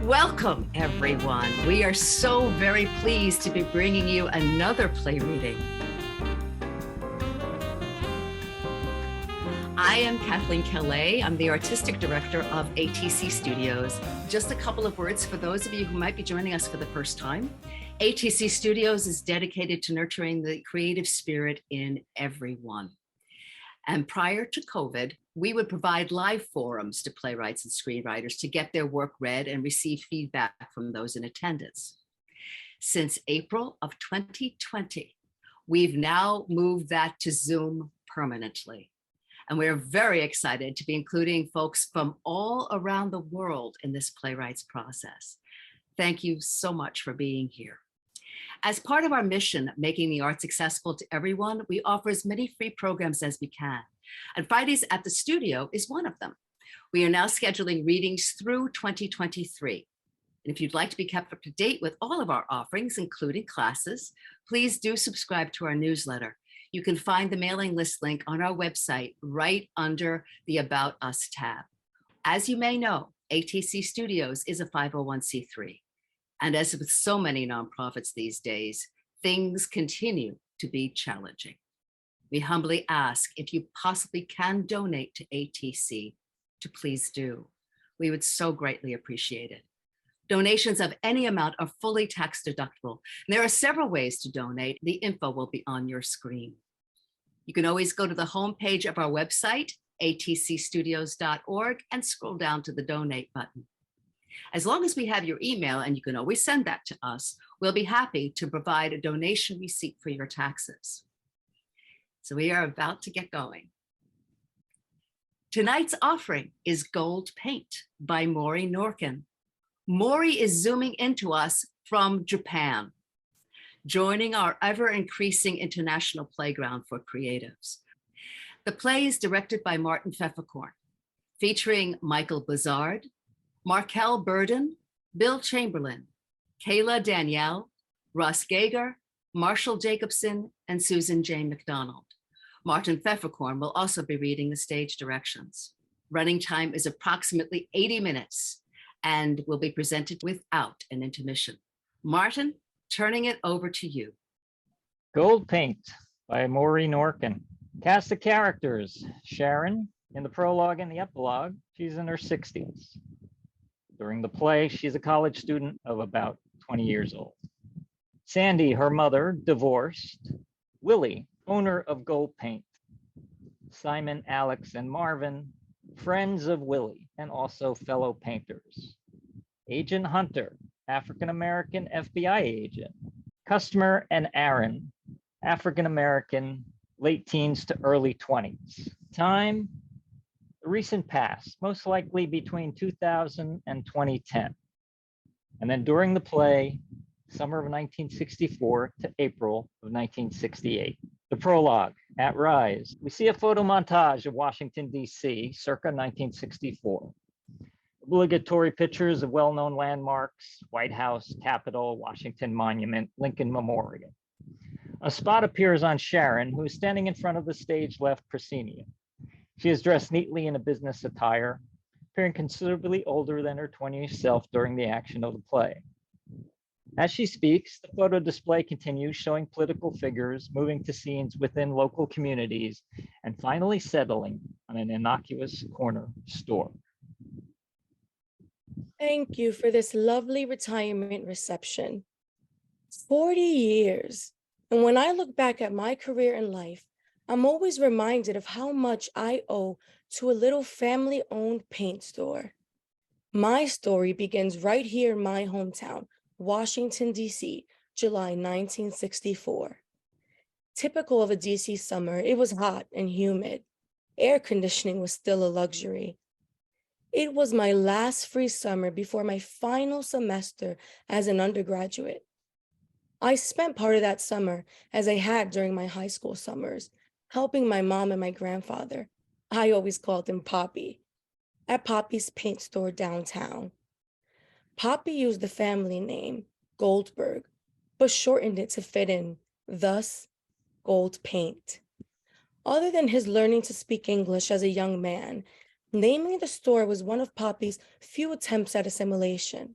Welcome, everyone. We are so very pleased to be bringing you another play reading. I am Kathleen Calais. I'm the artistic director of ATC Studios. Just a couple of words for those of you who might be joining us for the first time. ATC Studios is dedicated to nurturing the creative spirit in everyone. And prior to COVID, we would provide live forums to playwrights and screenwriters to get their work read and receive feedback from those in attendance. Since April of 2020, we've now moved that to Zoom permanently. And we're very excited to be including folks from all around the world in this playwrights process. Thank you so much for being here. As part of our mission, making the arts accessible to everyone, we offer as many free programs as we can. And Fridays at the Studio is one of them. We are now scheduling readings through 2023. And if you'd like to be kept up to date with all of our offerings, including classes, please do subscribe to our newsletter. You can find the mailing list link on our website right under the About Us tab. As you may know, ATC Studios is a 501c3. And as with so many nonprofits these days, things continue to be challenging. We humbly ask if you possibly can donate to ATC, to please do. We would so greatly appreciate it. Donations of any amount are fully tax deductible. And there are several ways to donate. The info will be on your screen. You can always go to the homepage of our website, atcstudios.org, and scroll down to the donate button. As long as we have your email, and you can always send that to us, we'll be happy to provide a donation receipt for your taxes. So we are about to get going. Tonight's offering is Gold Paint by Morey Norkin. Morey is zooming into us from Japan, joining our ever-increasing international playground for creatives. The play is directed by Martin Pfefferkorn, featuring Markel Burden, Markel Burden, Bill Chamberlain, Kayla Danielle, Russ Gager, Marshall Jacobson, and Jane McDonald. Martin Pfefferkorn will also be reading the stage directions. Running time is approximately 80 minutes and will be presented without an intermission. Martin, turning it over to you. Gold Paint by Morey Norkin. Cast of characters: Sharon in the prologue and the epilogue. She's in her 60s. During the play, she's a college student of about 20 years old. Sandy, her mother, divorced. Willie, owner of Gold Paint. Simon, Alex, and Marvin, friends of Willie and also fellow painters. Agent Hunter, African-American FBI agent. Customer and Aaron, African-American, late teens to early 20s. Time, the recent past, most likely between 2000 and 2010. And then during the play, summer of 1964 to April of 1968. The prologue, at Rise, we see a photo montage of Washington, D.C., circa 1964. Obligatory pictures of well-known landmarks: White House, Capitol, Washington Monument, Lincoln Memorial. A spot appears on Sharon, who is standing in front of the stage left proscenium. She is dressed neatly in a business attire, appearing considerably older than her 20s self during the action of the play. As she speaks, the photo display continues, showing political figures moving to scenes within local communities and finally settling on an innocuous corner store. Thank you for this lovely retirement reception. 40 years. And when I look back at my career in life, I'm always reminded of how much I owe to a little family-owned paint store. My story begins right here in my hometown, Washington, D.C., July 1964. Typical of a D.C. summer, it was hot and humid. Air conditioning was still a luxury. It was my last free summer before my final semester as an undergraduate. I spent part of that summer, as I had during my high school summers, helping my mom and my grandfather. I always called him Poppy, at Poppy's paint store downtown. Poppy used the family name, Goldberg, but shortened it to fit in, thus, Gold Paint. Other than his learning to speak English as a young man, naming the store was one of Poppy's few attempts at assimilation.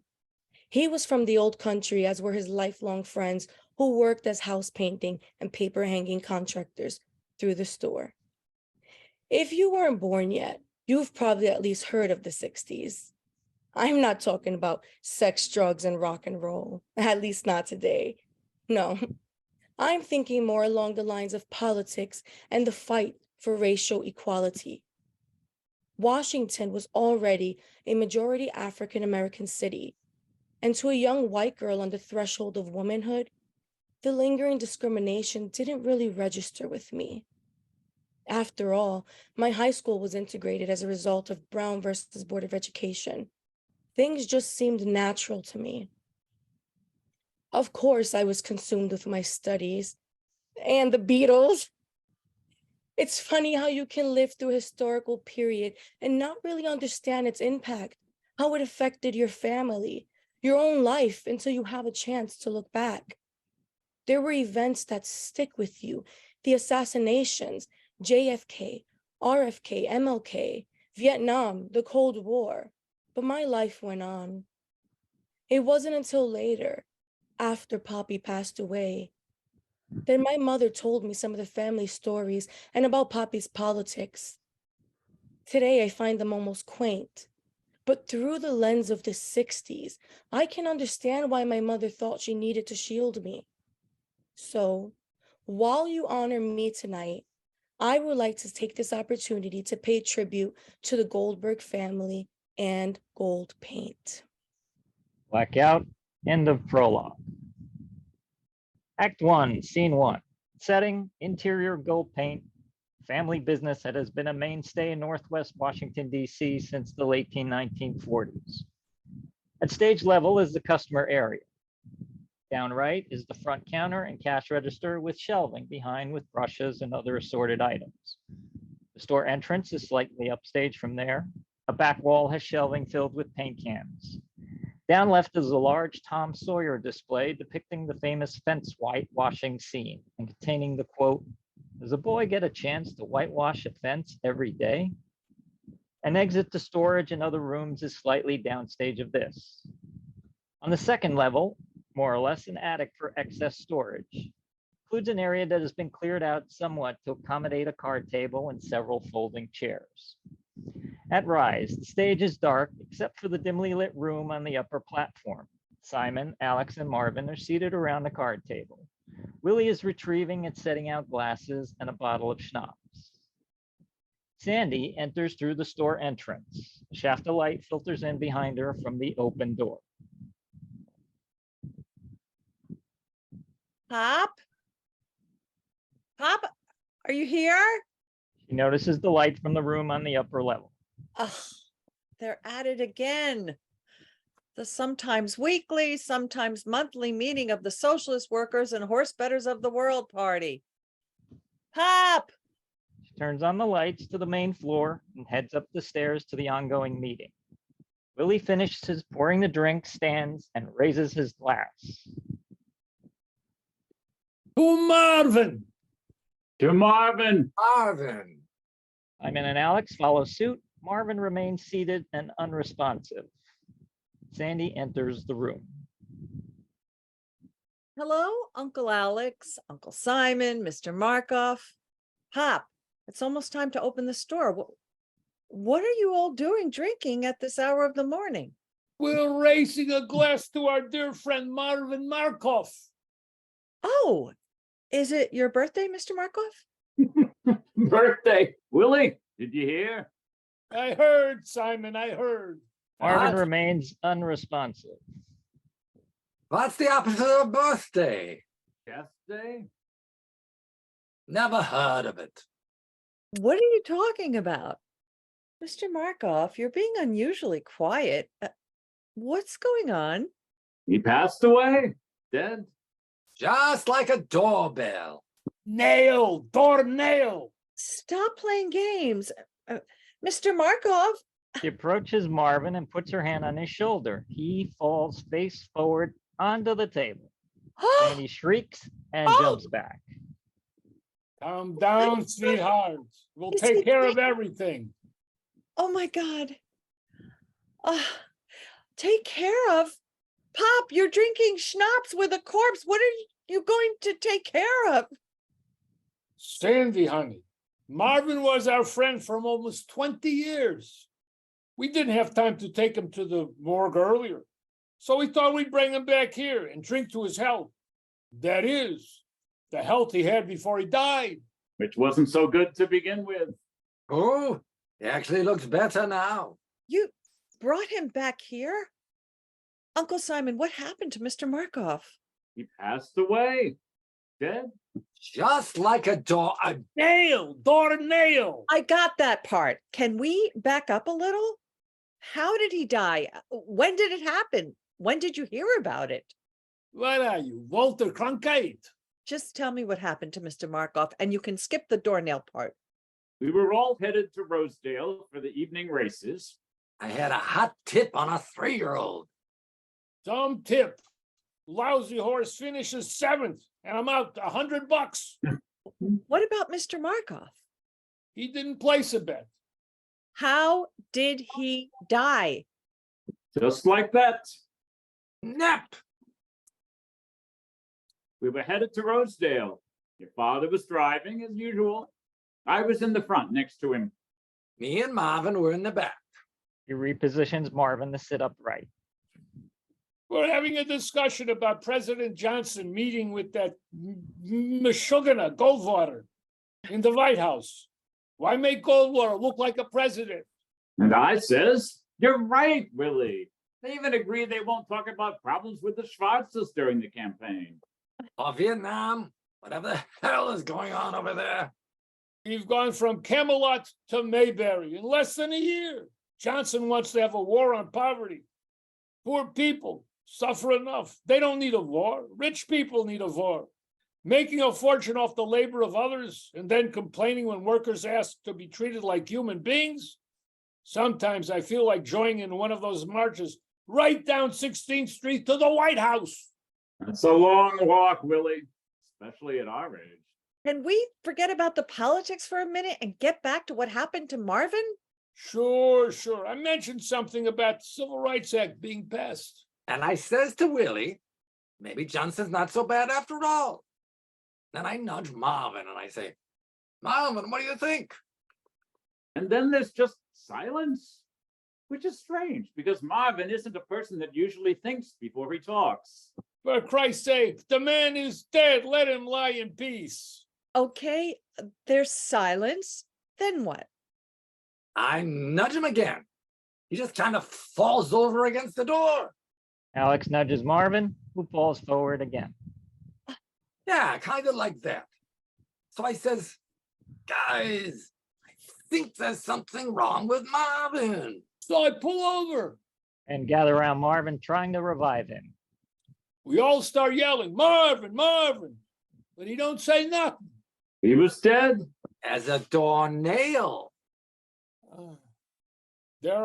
He was from the old country, as were his lifelong friends who worked as house painting and paper hanging contractors through the store. If you weren't born yet, you've probably at least heard of the 60s. I'm not talking about sex, drugs, and rock and roll, at least not today. No, I'm thinking more along the lines of politics and the fight for racial equality. Washington was already a majority African American city, and to a young white girl on the threshold of womanhood, the lingering discrimination didn't really register with me. After all, my high school was integrated as a result of Brown versus Board of Education. Things just seemed natural to me. Of course, I was consumed with my studies and the Beatles. It's funny how you can live through a historical period and not really understand its impact, how it affected your family, your own life, until you have a chance to look back. There were events that stick with you, the assassinations, JFK, RFK, MLK, Vietnam, the Cold War, but my life went on. It wasn't until later, after Poppy passed away, that my mother told me some of the family stories and about Poppy's politics. Today, I find them almost quaint, but through the lens of the 60s, I can understand why my mother thought she needed to shield me. So, while you honor me tonight, I would like to take this opportunity to pay tribute to the Goldberg family and gold paint. Blackout, end of prologue. Act 1, Scene 1. Setting, interior gold paint, family business that has been a mainstay in Northwest Washington, D.C. since the late 1940s. At stage level is the customer area. Down right is the front counter and cash register with shelving behind with brushes and other assorted items. The store entrance is slightly upstage from there. A back wall has shelving filled with paint cans. Down left is a large Tom Sawyer display depicting the famous fence whitewashing scene and containing the quote, "Does a boy get a chance to whitewash a fence every day?" An exit to storage and other rooms is slightly downstage of this. On the second level, more or less an attic for excess storage. Includes an area that has been cleared out somewhat to accommodate a card table and several folding chairs. At Rise, the stage is dark except for the dimly lit room on the upper platform. Simon, Alex, and Marvin are seated around the card table. Willie is retrieving and setting out glasses and a bottle of schnapps. Sandy enters through the store entrance. A shaft of light filters in behind her from the open door. Pop? Pop, are you here? She notices the light from the room on the upper level. Ugh, they're at it again. The sometimes weekly, sometimes monthly meeting of the Socialist Workers and Horse Betters of the World Party. Pop! She turns on the lights to the main floor and heads up the stairs to the ongoing meeting. Willie finishes pouring the drink, stands, and raises his glass. To Marvin. To Marvin. Marvin. Simon and Alex follow suit. Marvin remains seated and unresponsive. Sandy enters the room. Hello, Uncle Alex, Uncle Simon, Mr. Markoff. Pop, it's almost time to open the store. What are you all doing drinking at this hour of the morning? We're raising a glass to our dear friend Marvin Markoff. Oh, is it your birthday, Mr. Markoff? Birthday. Willie, did you hear? I heard, Simon, I heard. Marvin What? remains unresponsive. What's the opposite of birthday? Chest day? Never heard of it. What are you talking about? Mr. Markoff, you're being unusually quiet. What's going on? He passed away? Dead? Just like a doorbell. Nail, door nail. Stop playing games. Mr. Markoff. She approaches Marvin and puts her hand on his shoulder. He falls face forward onto the table. And he shrieks and jumps back. Calm down, sweetheart. We'll Is take he care of dead? everything. Oh my God. Take care of Pop, you're drinking schnapps with a corpse. What are you going to take care of? Sandy, honey, Marvin was our friend from almost 20 years. We didn't have time to take him to the morgue earlier, so we thought we'd bring him back here and drink to his health. That is, the health he had before he died. Which wasn't so good to begin with. Oh, he actually looks better now. You brought him back here? Uncle Simon, what happened to Mr. Markov? He passed away. Dead. Just like a Nail, daughter Nail. I got that part. Can we back up a little? How did he die? When did it happen? When did you hear about it? What are you, Walter Cronkite? Just tell me what happened to Mr. Markov, and you can skip the doornail part. We were all headed to Rosedale for the evening races. I had a hot tip on a 3-year-old. Dumb tip. Lousy horse finishes 7th, and I'm out $100. What about Mr. Markov? He didn't place a bet. How did he die? Just like that. Nap. We were headed to Rosedale. Your father was driving as usual. I was in the front next to him. Me and Marvin were in the back. He repositions Marvin to sit upright. We're having a discussion about President Johnson meeting with that Meshuggah Goldwater in the White House. Why make Goldwater look like a president? And I says, you're right, Willie. They even agree they won't talk about problems with the Schwarzes during the campaign. Or Vietnam, whatever the hell is going on over there. We've gone from Camelot to Mayberry in less than a year. Johnson wants to have a war on poverty. Poor people suffer enough. They don't need a war. Rich people need a war. Making a fortune off the labor of others and then complaining when workers ask to be treated like human beings. Sometimes I feel like joining in one of those marches right down 16th Street to the White House. It's a long walk, Willie, especially at our age. Can we forget about the politics for a minute and get back to what happened to Marvin? Sure. I mentioned something about the Civil Rights Act being passed. And I says to Willie, maybe Johnson's not so bad after all. Then I nudge Marvin and I say, Marvin, what do you think? And then there's just silence, which is strange because Marvin isn't a person that usually thinks before he talks. For Christ's sake, the man is dead. Let him lie in peace. Okay, there's silence. Then what? I nudge him again. He just kind of falls over against the door. Alex nudges Marvin, who falls forward again. Yeah, kind of like that. So I says, guys, I think there's something wrong with Marvin. So I pull over. And gather around Marvin, trying to revive him. We all start yelling, Marvin, Marvin. But he don't say nothing. He was dead. As a doornail. There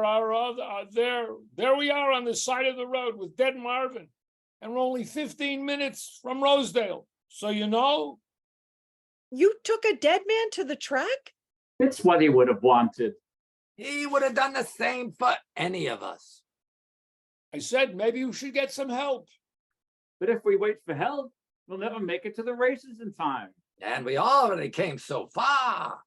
we are on the side of the road with dead Marvin. And we're only 15 minutes from Rosedale. So you know. You took a dead man to the track? It's what he would have wanted. He would have done the same for any of us. I said, maybe we should get some help. But if we wait for help, we'll never make it to the races in time. And we already came so far.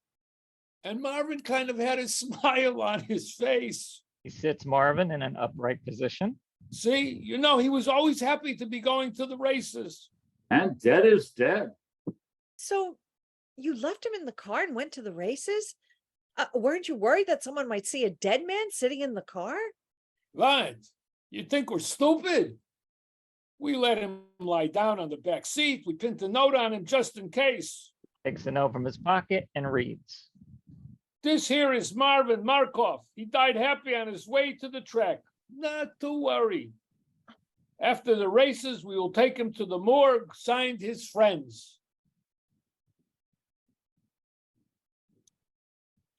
And Marvin kind of had a smile on his face. He sits Marvin in an upright position. See, you know, he was always happy to be going to the races. And dead is dead. So you left him in the car and went to the races? Weren't you worried that someone might see a dead man sitting in the car? Right. You think we're stupid? We let him lie down on the back seat. We pinned a note on him just in case. Takes a note from his pocket and reads. This here is Marvin Markov. He died happy on his way to the track. Not to worry. After the races, we will take him to the morgue, signed his friends.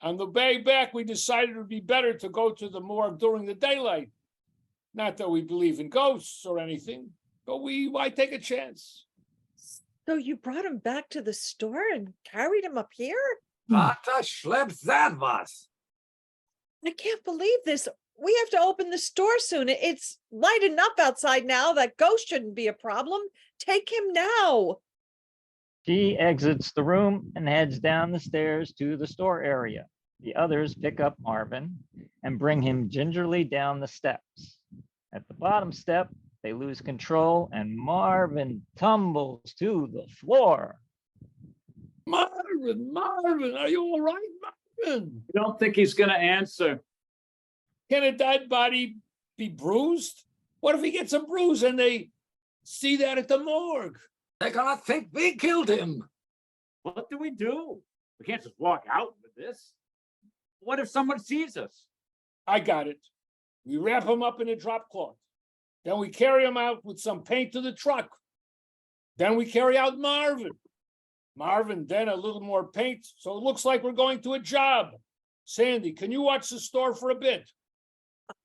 On the way back, we decided it would be better to go to the morgue during the daylight. Not that we believe in ghosts or anything, but why take a chance? So you brought him back to the store and carried him up here? What a schleps that was. I can't believe this. we have to open the store soon. It's light enough outside now. That ghost shouldn't be a problem. Take him now. She exits the room and heads down the stairs to the store area. The others pick up Marvin and bring him gingerly down the steps. At the bottom step, they lose control and Marvin tumbles to the floor. Marvin, are you all right, Marvin? I don't think he's gonna answer. Can a dead body be bruised? What if he gets a bruise and they see that at the morgue? They're gonna think we killed him. What do? We can't just walk out with this. What if someone sees us? I got it. We wrap him up in a drop cloth. Then we carry him out with some paint to the truck. Then we carry out Marvin. Marvin, then a little more paint, so it looks like we're going to a job. Sandy, can you watch the store for a bit?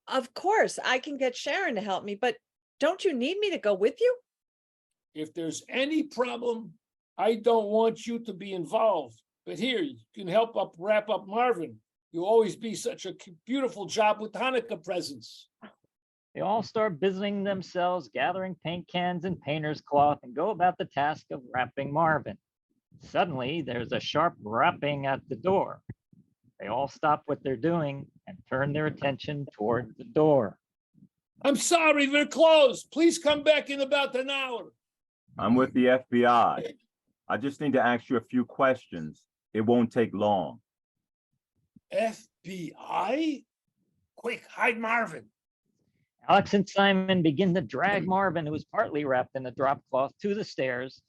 Of course, I can get Sharon to help me, but don't you need me to go with you? If there's any problem, I don't want you to be involved. But here, you can help wrap up Marvin. You'll always be such a beautiful job with Hanukkah presents. They all start busying themselves, gathering paint cans and painter's cloth, and go about the task of wrapping Marvin. Suddenly, there's a sharp rapping at the door. They all stop what they're doing and turn their attention toward the door. I'm sorry, we're closed. Please come back in about an hour. I'm with the FBI. I just need to ask you a few questions. It won't take long. FBI? Quick, hide Marvin. Alex and Simon begin to drag Marvin, who is partly wrapped in a drop cloth, to the stairs.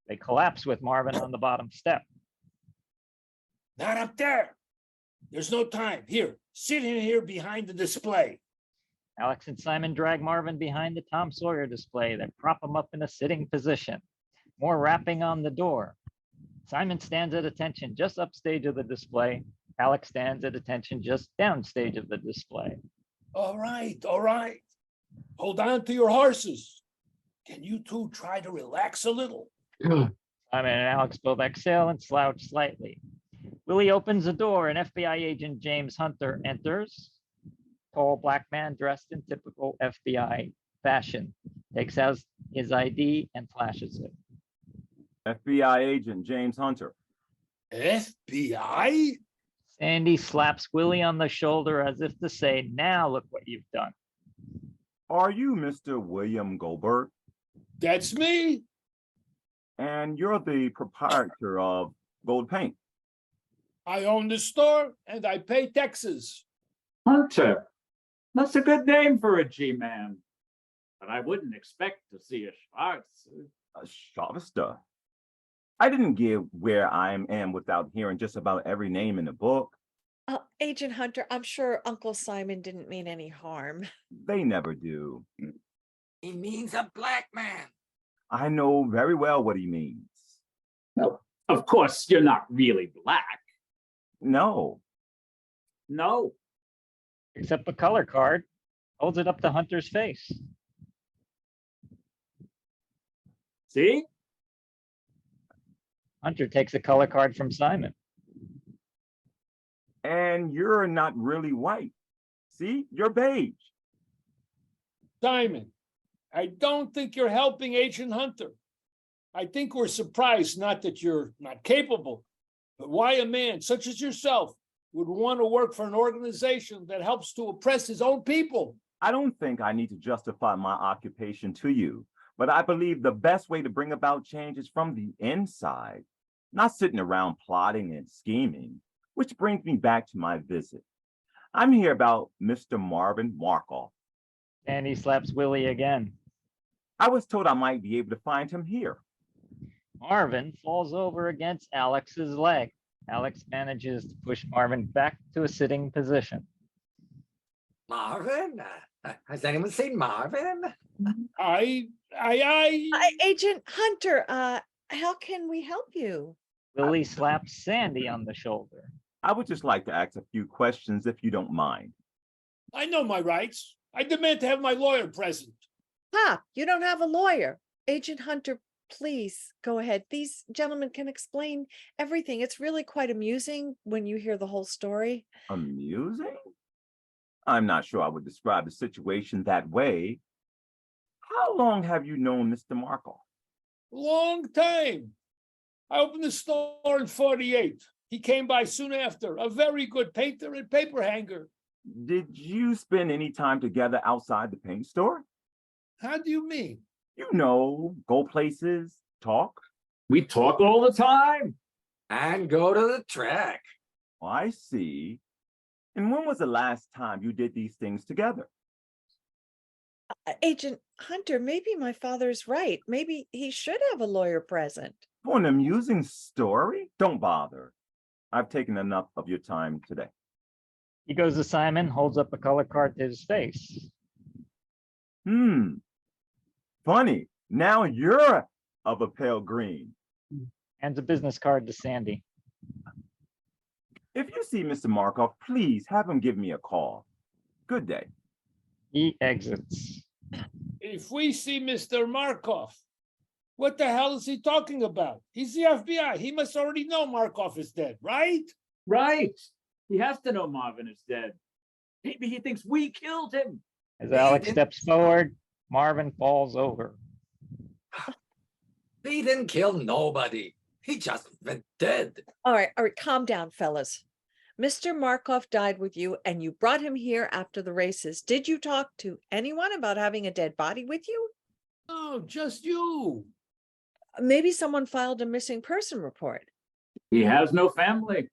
They collapse with Marvin on the bottom step. Not up there. There's no time. Here, sit in here behind the display. Alex and Simon drag Marvin behind the Tom Sawyer display. They prop him up in a sitting position. More rapping on the door. Simon stands at attention just upstage of the display. Alex stands at attention just downstage of the display. All right, all right. Hold on to your horses. Can you two try to relax a little? Simon and Alex both exhale and slouch slightly. Willie opens the door and FBI agent James Hunter enters. Tall black man dressed in typical FBI fashion. Takes out his ID and flashes it. FBI agent James Hunter. FBI? Sandy slaps Willie on the shoulder as if to say, now look what you've done. Are you Mr. William Goldberg? That's me. And you're the proprietor of Gold Paint. I own the store and I pay taxes. Hunter. That's a good name for a G-man. But I wouldn't expect to see a Schwartz. A Shavista. I didn't get where I am without hearing just about every name in the book. Agent Hunter, I'm sure Uncle Simon didn't mean any harm. They never do. He means a black man. I know very well what he means. No, of course, you're not really black. No. No. Except the color card. Holds it up to Hunter's face. See? Hunter takes a color card from Simon. And you're not really white. See, you're beige. Simon, I don't think you're helping Agent Hunter. I think we're surprised, not that you're not capable, but why a man such as yourself would want to work for an organization that helps to oppress his own people. I don't think I need to justify my occupation to you, but I believe the best way to bring about change is from the inside, not sitting around plotting and scheming, which brings me back to my visit. I'm here about Mr. Marvin Markel. And he slaps Willie again. I was told I might be able to find him here. Marvin falls over against Alex's leg. Alex manages to push Marvin back to a sitting position. Marvin? Has anyone seen Marvin? Agent Hunter, how can we help you? Willie slaps Sandy on the shoulder. I would just like to ask a few questions if you don't mind. I know my rights. I demand to have my lawyer present. You don't have a lawyer. Agent Hunter, please go ahead. These gentlemen can explain everything. It's really quite amusing when you hear the whole story. Amusing? I'm not sure I would describe the situation that way. How long have you known Mr. Markel? Long time. I opened the store in 48. He came by soon after, a very good painter and paper hanger. Did you spend any time together outside the paint store? How do you mean? You know, go places, talk. We talk all the time. And go to the track. Oh, I see. And when was the last time you did these things together? Agent Hunter, maybe my father's right. Maybe he should have a lawyer present. For an amusing story? Don't bother. I've taken enough of your time today. He goes to Simon, holds up a color card to his face. Funny. Now you're of a pale green. Hands a business card to Sandy. If you see Mr. Markov, please have him give me a call. Good day. He exits. If we see Mr. Markov, what the hell is he talking about? He's the FBI. He must already know Markov is dead, right? Right. He has to know Marvin is dead. Maybe he thinks we killed him. As Alex steps forward, Marvin falls over. He didn't kill nobody. He just went dead. All right, calm down, fellas. Mr. Markov died with you and you brought him here after the races. Did you talk to anyone about having a dead body with you? No, just you. Maybe someone filed a missing person report. He has no family.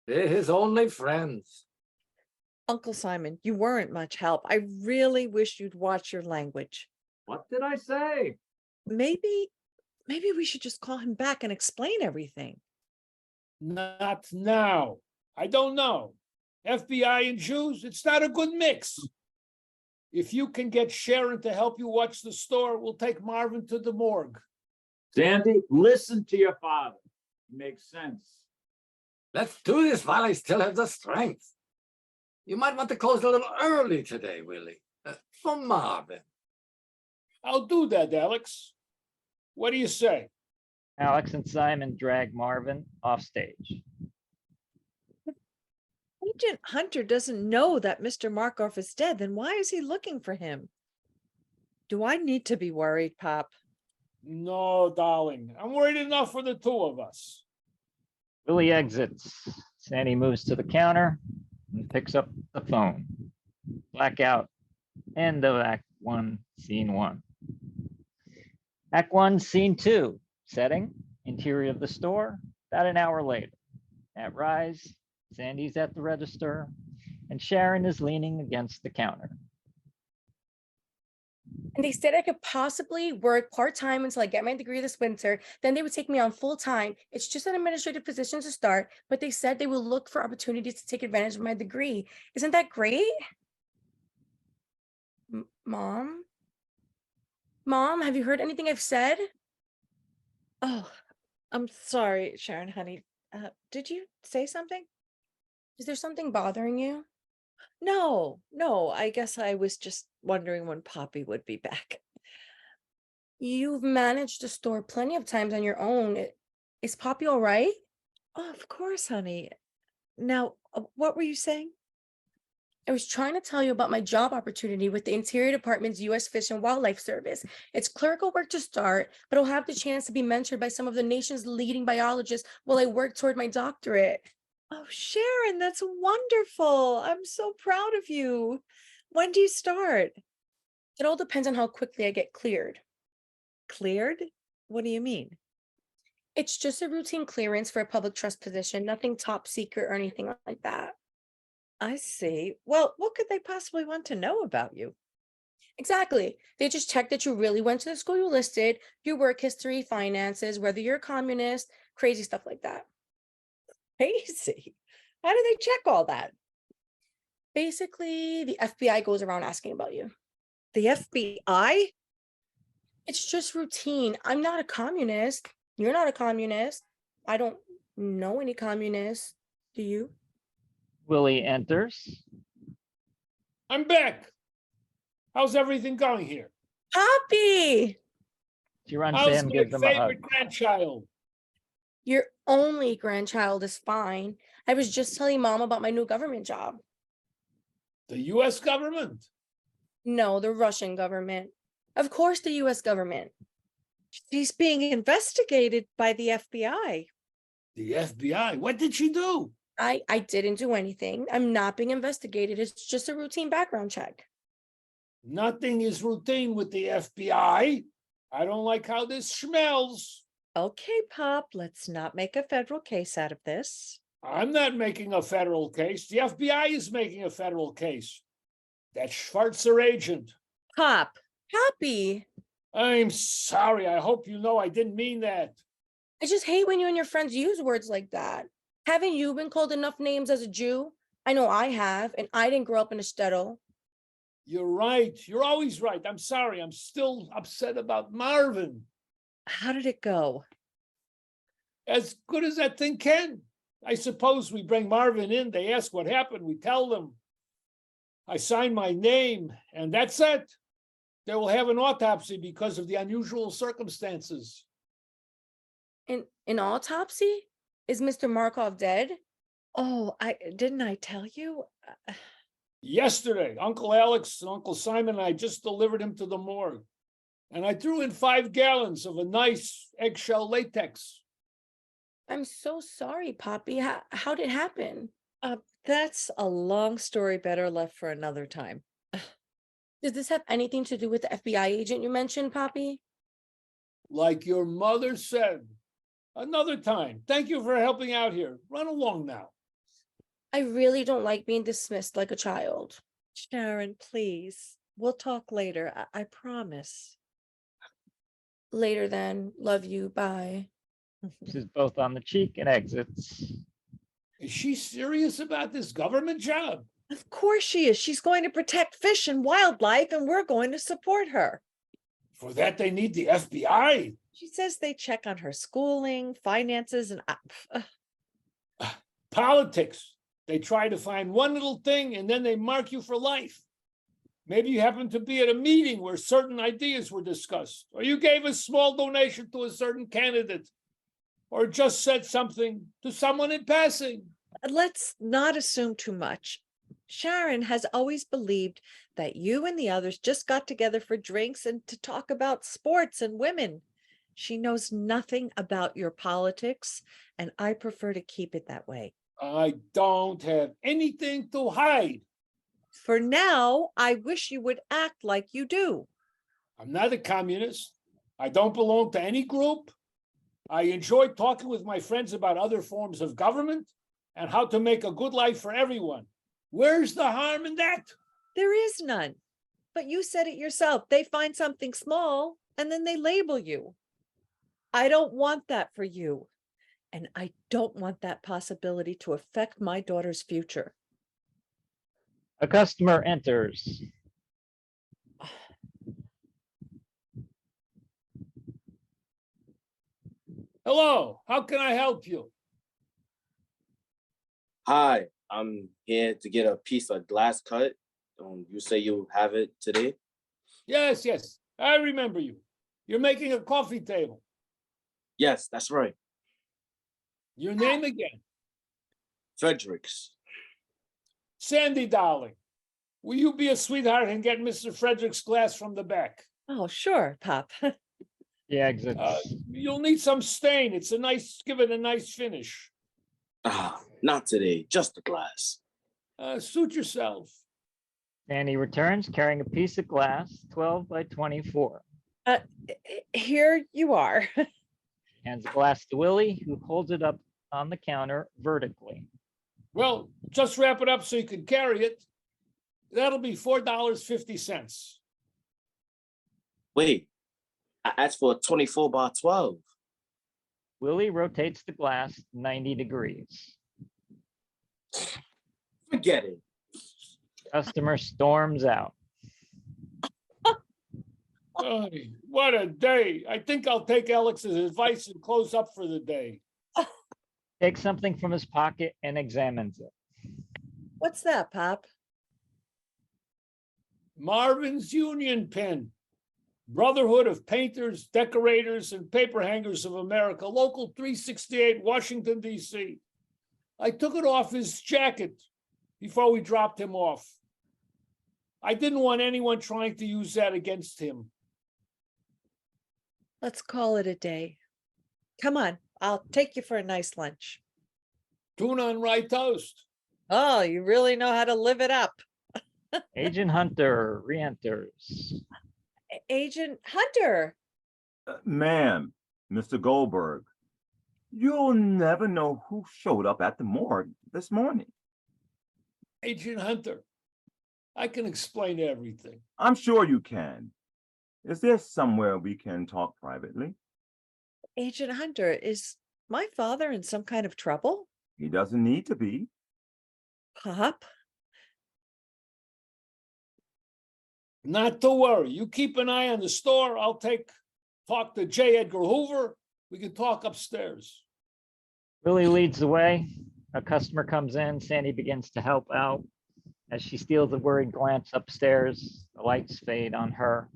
They're his only friends. Uncle Simon, you weren't much help. I really wish you'd watch your language. What did I say? Maybe we should just call him back and explain everything. Not now. I don't know. FBI and Jews, it's not a good mix. If you can get Sharon to help you watch the store, we'll take Marvin to the morgue. Sandy, listen to your father. He makes sense. Let's do this while I still have the strength. You might want to close a little early today, Willie. For Marvin. I'll do that, Alex. What do you say? Alex and Simon drag Marvin off stage. Agent Hunter doesn't know that Mr. Markov is dead. Then why is he looking for him? Do I need to be worried, Pop? No, darling. I'm worried enough for the two of us. Willie exits. Sandy moves to the counter and picks up the phone. Blackout. End of Act 1, Scene 1. Act 1, Scene 2. Setting, interior of the store, about an hour later. At Rise, Sandy's at the register, and Sharon is leaning against the counter. And they said I could possibly work part-time until I get my degree this winter. Then they would take me on full-time. It's just an administrative position to start, but they said they will look for opportunities to take advantage of my degree. Isn't that great? Mom? Mom, have you heard anything I've said? Oh, I'm sorry, Sharon, honey. Did you say something? Is there something bothering you? No, I guess I was just wondering when Poppy would be back. You've managed the store plenty of times on your own. Is Poppy all right? Oh, of course, honey. Now, what were you saying? I was trying to tell you about my job opportunity with the Interior Department's U.S. Fish and Wildlife Service. It's clerical work to start, but I'll have the chance to be mentored by some of the nation's leading biologists while I work toward my doctorate. Oh, Sharon, that's wonderful. I'm so proud of you. When do you start? It all depends on how quickly I get cleared. Cleared? What do you mean? It's just a routine clearance for a public trust position, nothing top secret or anything like that. I see. Well, what could they possibly want to know about you? Exactly. They just check that you really went to the school you listed, your work history, finances, whether you're a communist, crazy stuff like that. Crazy. How do they check all that? Basically, the FBI goes around asking about you. The FBI? It's just routine. I'm not a communist. You're not a communist. I don't know any communists. Do you? Willie enters. I'm back. How's everything going here? Poppy! She runs to How's him, my gives him a hug. favorite grandchild? Your only grandchild is fine. I was just telling Mom about my new government job. The US government? No, the Russian government. Of course, the US government. She's being investigated by the FBI. The FBI? What did she do? I didn't do anything. I'm not being investigated. It's just a routine background check. Nothing is routine with the FBI. I don't like how this smells. Okay, Pop, let's not make a federal case out of this. I'm not making a federal case. The FBI is making a federal case. That Schwarzer agent. Pop, Happy. I'm sorry. I hope you know I didn't mean that. I just hate when you and your friends use words like that. Haven't you been called enough names as a Jew? I know I have, and I didn't grow up in a shtetl. You're right. You're always right. I'm sorry. I'm still upset about Marvin. how did it go? As good as that thing can. I suppose we bring Marvin in. They ask what happened. We tell them. I sign my name, and that's it. They will have an autopsy because of the unusual circumstances. An autopsy? Is Mr. Markov dead? Oh, didn't I tell you? Yesterday, Uncle Alex and Uncle Simon and I just delivered him to the morgue. And I threw in 5 gallons of a nice eggshell latex. I'm so sorry, Poppy. How did it happen? That's a long story better left for another time. Does this have anything to do with the FBI agent you mentioned, Poppy? Like your mother said. Another time. Thank you for helping out here. Run along now. I really don't like being dismissed like a child. Sharon, please. We'll talk later. I promise. Later then. Love you. Bye. Kisses both on the cheek and exits. Is she serious about this government job? Of course she is. She's going to protect fish and wildlife, and we're going to support her. For that, they need the FBI. She says they check on her schooling, finances, and Politics. They try to find one little thing and then they mark you for life. Maybe you happened to be at a meeting where certain ideas were discussed, or you gave a small donation to a certain candidate, or just said something to someone in passing. let's not assume too much. Sharon has always believed that you and the others just got together for drinks and to talk about sports and women. She knows nothing about your politics, and I prefer to keep it that way. I don't have anything to hide. For now, I wish you would act like you do. I'm not a communist. I don't belong to any group. I enjoy talking with my friends about other forms of government and how to make a good life for everyone. Where's the harm in that? There is none. But you said it yourself. They find something small and then they label you. I don't want that for you. And I don't want that possibility to affect my daughter's future. A customer enters. Hello, how can I help you? Hi, I'm here to get a piece of glass cut. You say you have it today? Yes, I remember you. You're making a coffee table. Yes, that's right. Your name again? Fredericks. Sandy, darling. Will you be a sweetheart and get Mr. Frederick's glass from the back? Oh, sure, Pop. He exits. You'll need some stain. It's give it a nice finish. Not today, just a glass. Suit yourself. And he returns carrying a piece of glass, 12 by 24. Here you are. Hands the glass to Willie, who holds it up on the counter vertically. Well, just wrap it up so you can carry it. That'll be $4.50. Wait, I asked for a 24 by 12. Willie rotates the glass 90 degrees. Forget it. Customer storms out. Oh, what a day. I think I'll take Alex's advice and close up for the day. Takes something from his pocket and examines it. What's that, Pop? Marvin's Union Pin. Brotherhood of Painters, Decorators, and Paper Hangers of America, Local 368, Washington, D.C. I took it off his jacket before we dropped him off. I didn't want anyone trying to use that against him. Let's call it a day. Come on, I'll take you for a nice lunch. Tuna and rye toast. Oh, you really know how to live it up. Agent Hunter re-enters. Agent Hunter. Ma'am, Mr. Goldberg, you'll never know who showed up at the morgue this morning. Agent Hunter, I can explain everything. I'm sure you can. Is there somewhere we can talk privately? Agent Hunter, is my father in some kind of trouble? He doesn't need to be. Pop? Not to worry. You keep an eye on the store. I'll talk to J. Edgar Hoover. We can talk upstairs. Willie leads the way. A customer comes in. Sandy begins to help out. As she steals a worried glance upstairs, the lights fade on her.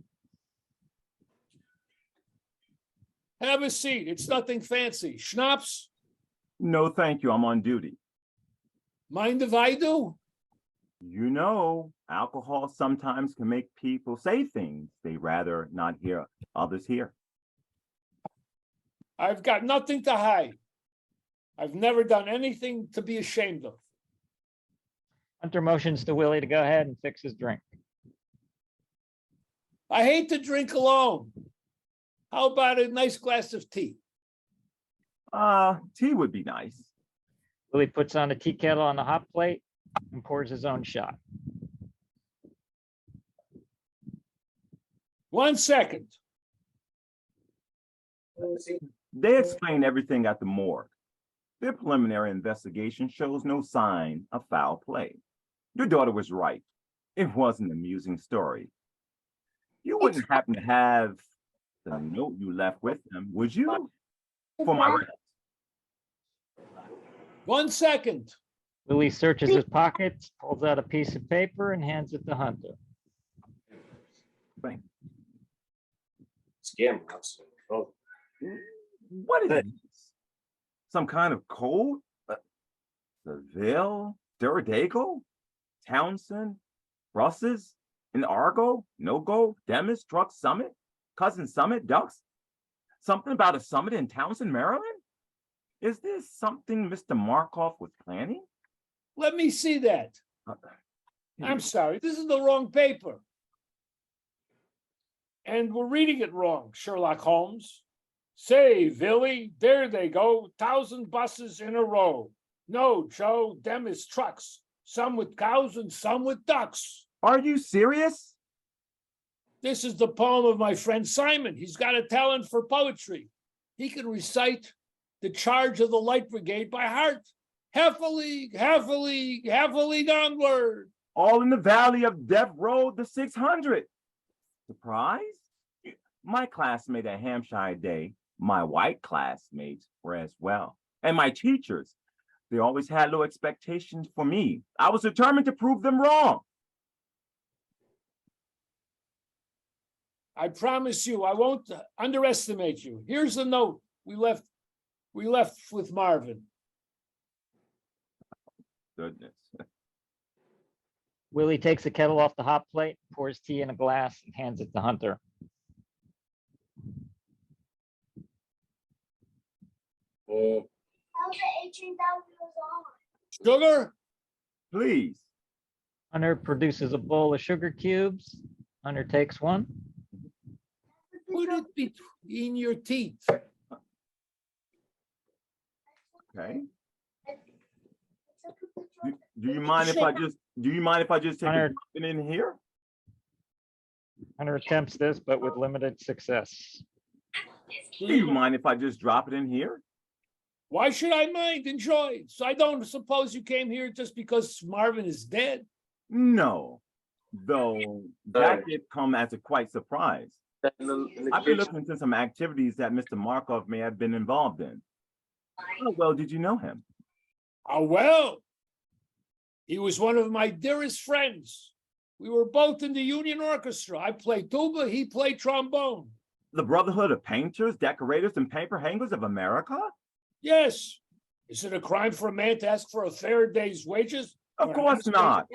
Have a seat. It's nothing fancy. Schnapps? No, thank you. I'm on duty. Mind if I do? You know, alcohol sometimes can make people say things they'd rather not hear others hear. I've got nothing to hide. I've never done anything to be ashamed of. Hunter motions to Willie to go ahead and fix his drink. I hate to drink alone. How about a nice glass of tea? Tea would be nice. Willie puts on a tea kettle on the hot plate and pours his own shot. 1 second. They explain everything at the morgue. Their preliminary investigation shows no sign of foul play. Your daughter was right. It was an amusing story. You wouldn't happen to have the note you left with them, would you? For my records. 1 second. Willie searches his pockets, pulls out a piece of paper and hands it to Hunter. Thank Scam house. Oh, you. What is this? Some kind of code? Seville, Duridago, Townsend, Russes, and Argo, No-Go, Demis, Truck Summit, Cousin Summit, Ducks? Something about a summit in Townsend, Maryland? Is this something Mr. Markov was planning? Let me see that. I'm sorry. This is the wrong paper. And we're reading it wrong, Sherlock Holmes. Say, Billy, there they go. 1,000 buses in a row. No, Joe, them is trucks. Some with cows and some with ducks. Are you serious? This is the poem of my friend Simon. He's got a talent for poetry. He can recite the charge of the Light Brigade by heart. Half a league, half a league, half a league onward. All in the valley of Death Road, the 600. Surprise? My classmate at Hampshire Day, my white classmates were as well. And my teachers, they always had low expectations for me. I was determined to prove them wrong. I promise you, I won't underestimate you. Here's the note we left with Marvin. Goodness. Willie takes a kettle off the hot plate, pours tea in a glass, and hands it to Hunter. Sugar? Please. Hunter produces a bowl of sugar cubes. Hunter takes one. Put it between your teeth. Okay. Do you mind if I just take Hunter- it in here? Hunter attempts this, but with limited success. Do you mind if I just drop it in here? Why should I mind? Enjoy. So I don't suppose you came here just because Marvin is dead. No, though that did come as a quite surprise. I've been looking into some activities that Mr. Markov may have been involved in. How well did you know him? Oh, well, he was one of my dearest friends. We were both in the Union Orchestra. I played tuba, he played trombone. The Brotherhood of Painters, Decorators, and Paper Hangers of America? Yes. Is it a crime for a man to ask for a fair day's wages? Of course not.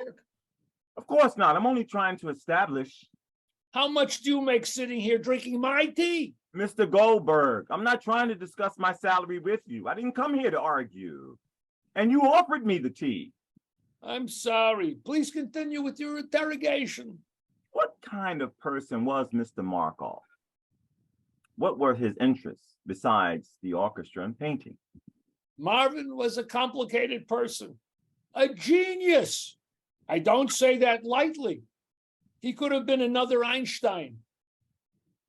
Of course not. I'm only trying to establish. How much do you make sitting here drinking my tea? Mr. Goldberg, I'm not trying to discuss my salary with you. I didn't come here to argue. And you offered me the tea. I'm sorry. Please continue with your interrogation. What kind of person was Mr. Markov? What were his interests besides the orchestra and painting? Marvin was a complicated person, a genius. I don't say that lightly. He could have been another Einstein,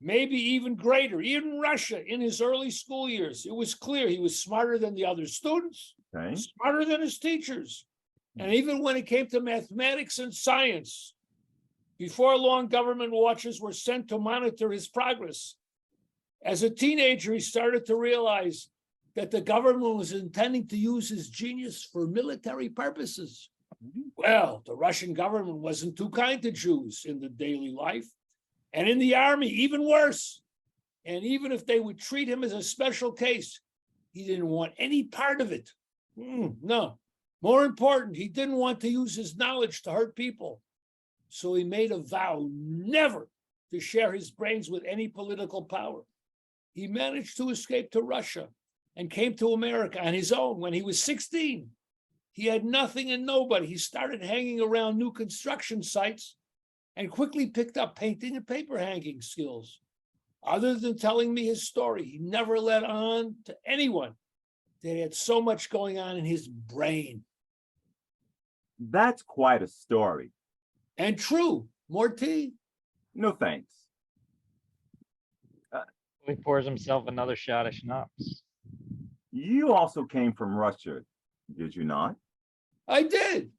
maybe even greater, even Russia in his early school years. It was clear he was smarter than the other students, Okay. smarter than his teachers. And even when it came to mathematics and science, before long, government watchers were sent to monitor his progress. As a teenager, he started to realize that the government was intending to use his genius for military purposes. Well, the Russian government wasn't too kind to Jews in the daily life, and in the army, even worse. And even if they would treat him as a special case, he didn't want any part of it. No. More important, he didn't want to use his knowledge to hurt people. So he made a vow never to share his brains with any political power. He managed to escape to Russia and came to America on his own when he was 16. He had nothing and nobody. He started hanging around new construction sites and quickly picked up painting and paper hanging skills. Other than telling me his story, he never let on to anyone that he had so much going on in his brain. That's quite a story. And true. More tea? No thanks. He pours himself another shot of schnapps. You also came from Russia, did you not? I did.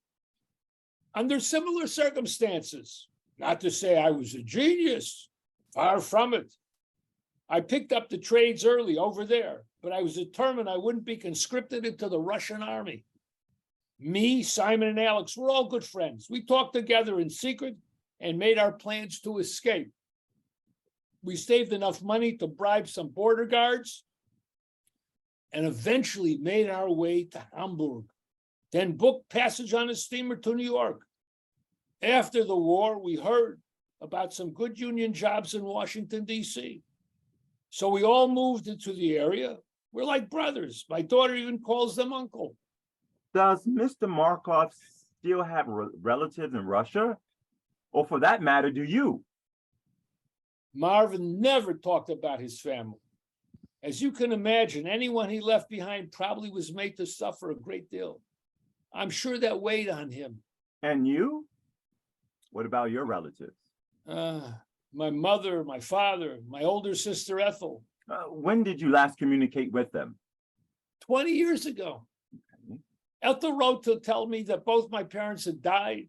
Under similar circumstances. Not to say I was a genius. Far from it. I picked up the trades early over there, but I was determined I wouldn't be conscripted into the Russian army. Me, Simon, and Alex were all good friends. We talked together in secret and made our plans to escape. We saved enough money to bribe some border guards and eventually made our way to Hamburg, then booked passage on a steamer to New York. After the war, we heard about some good union jobs in Washington, D.C. So we all moved into the area. We're like brothers. My daughter even calls them uncle. Does Mr. Markov still have relatives in Russia? Or for that matter, do you? Marvin never talked about his family. As you can imagine, anyone he left behind probably was made to suffer a great deal. I'm sure that weighed on him. And you? What about your relatives? My mother, my father, my older sister Ethel. When did you last communicate with them? 20 years ago. Okay. Ethel wrote to tell me that both my parents had died.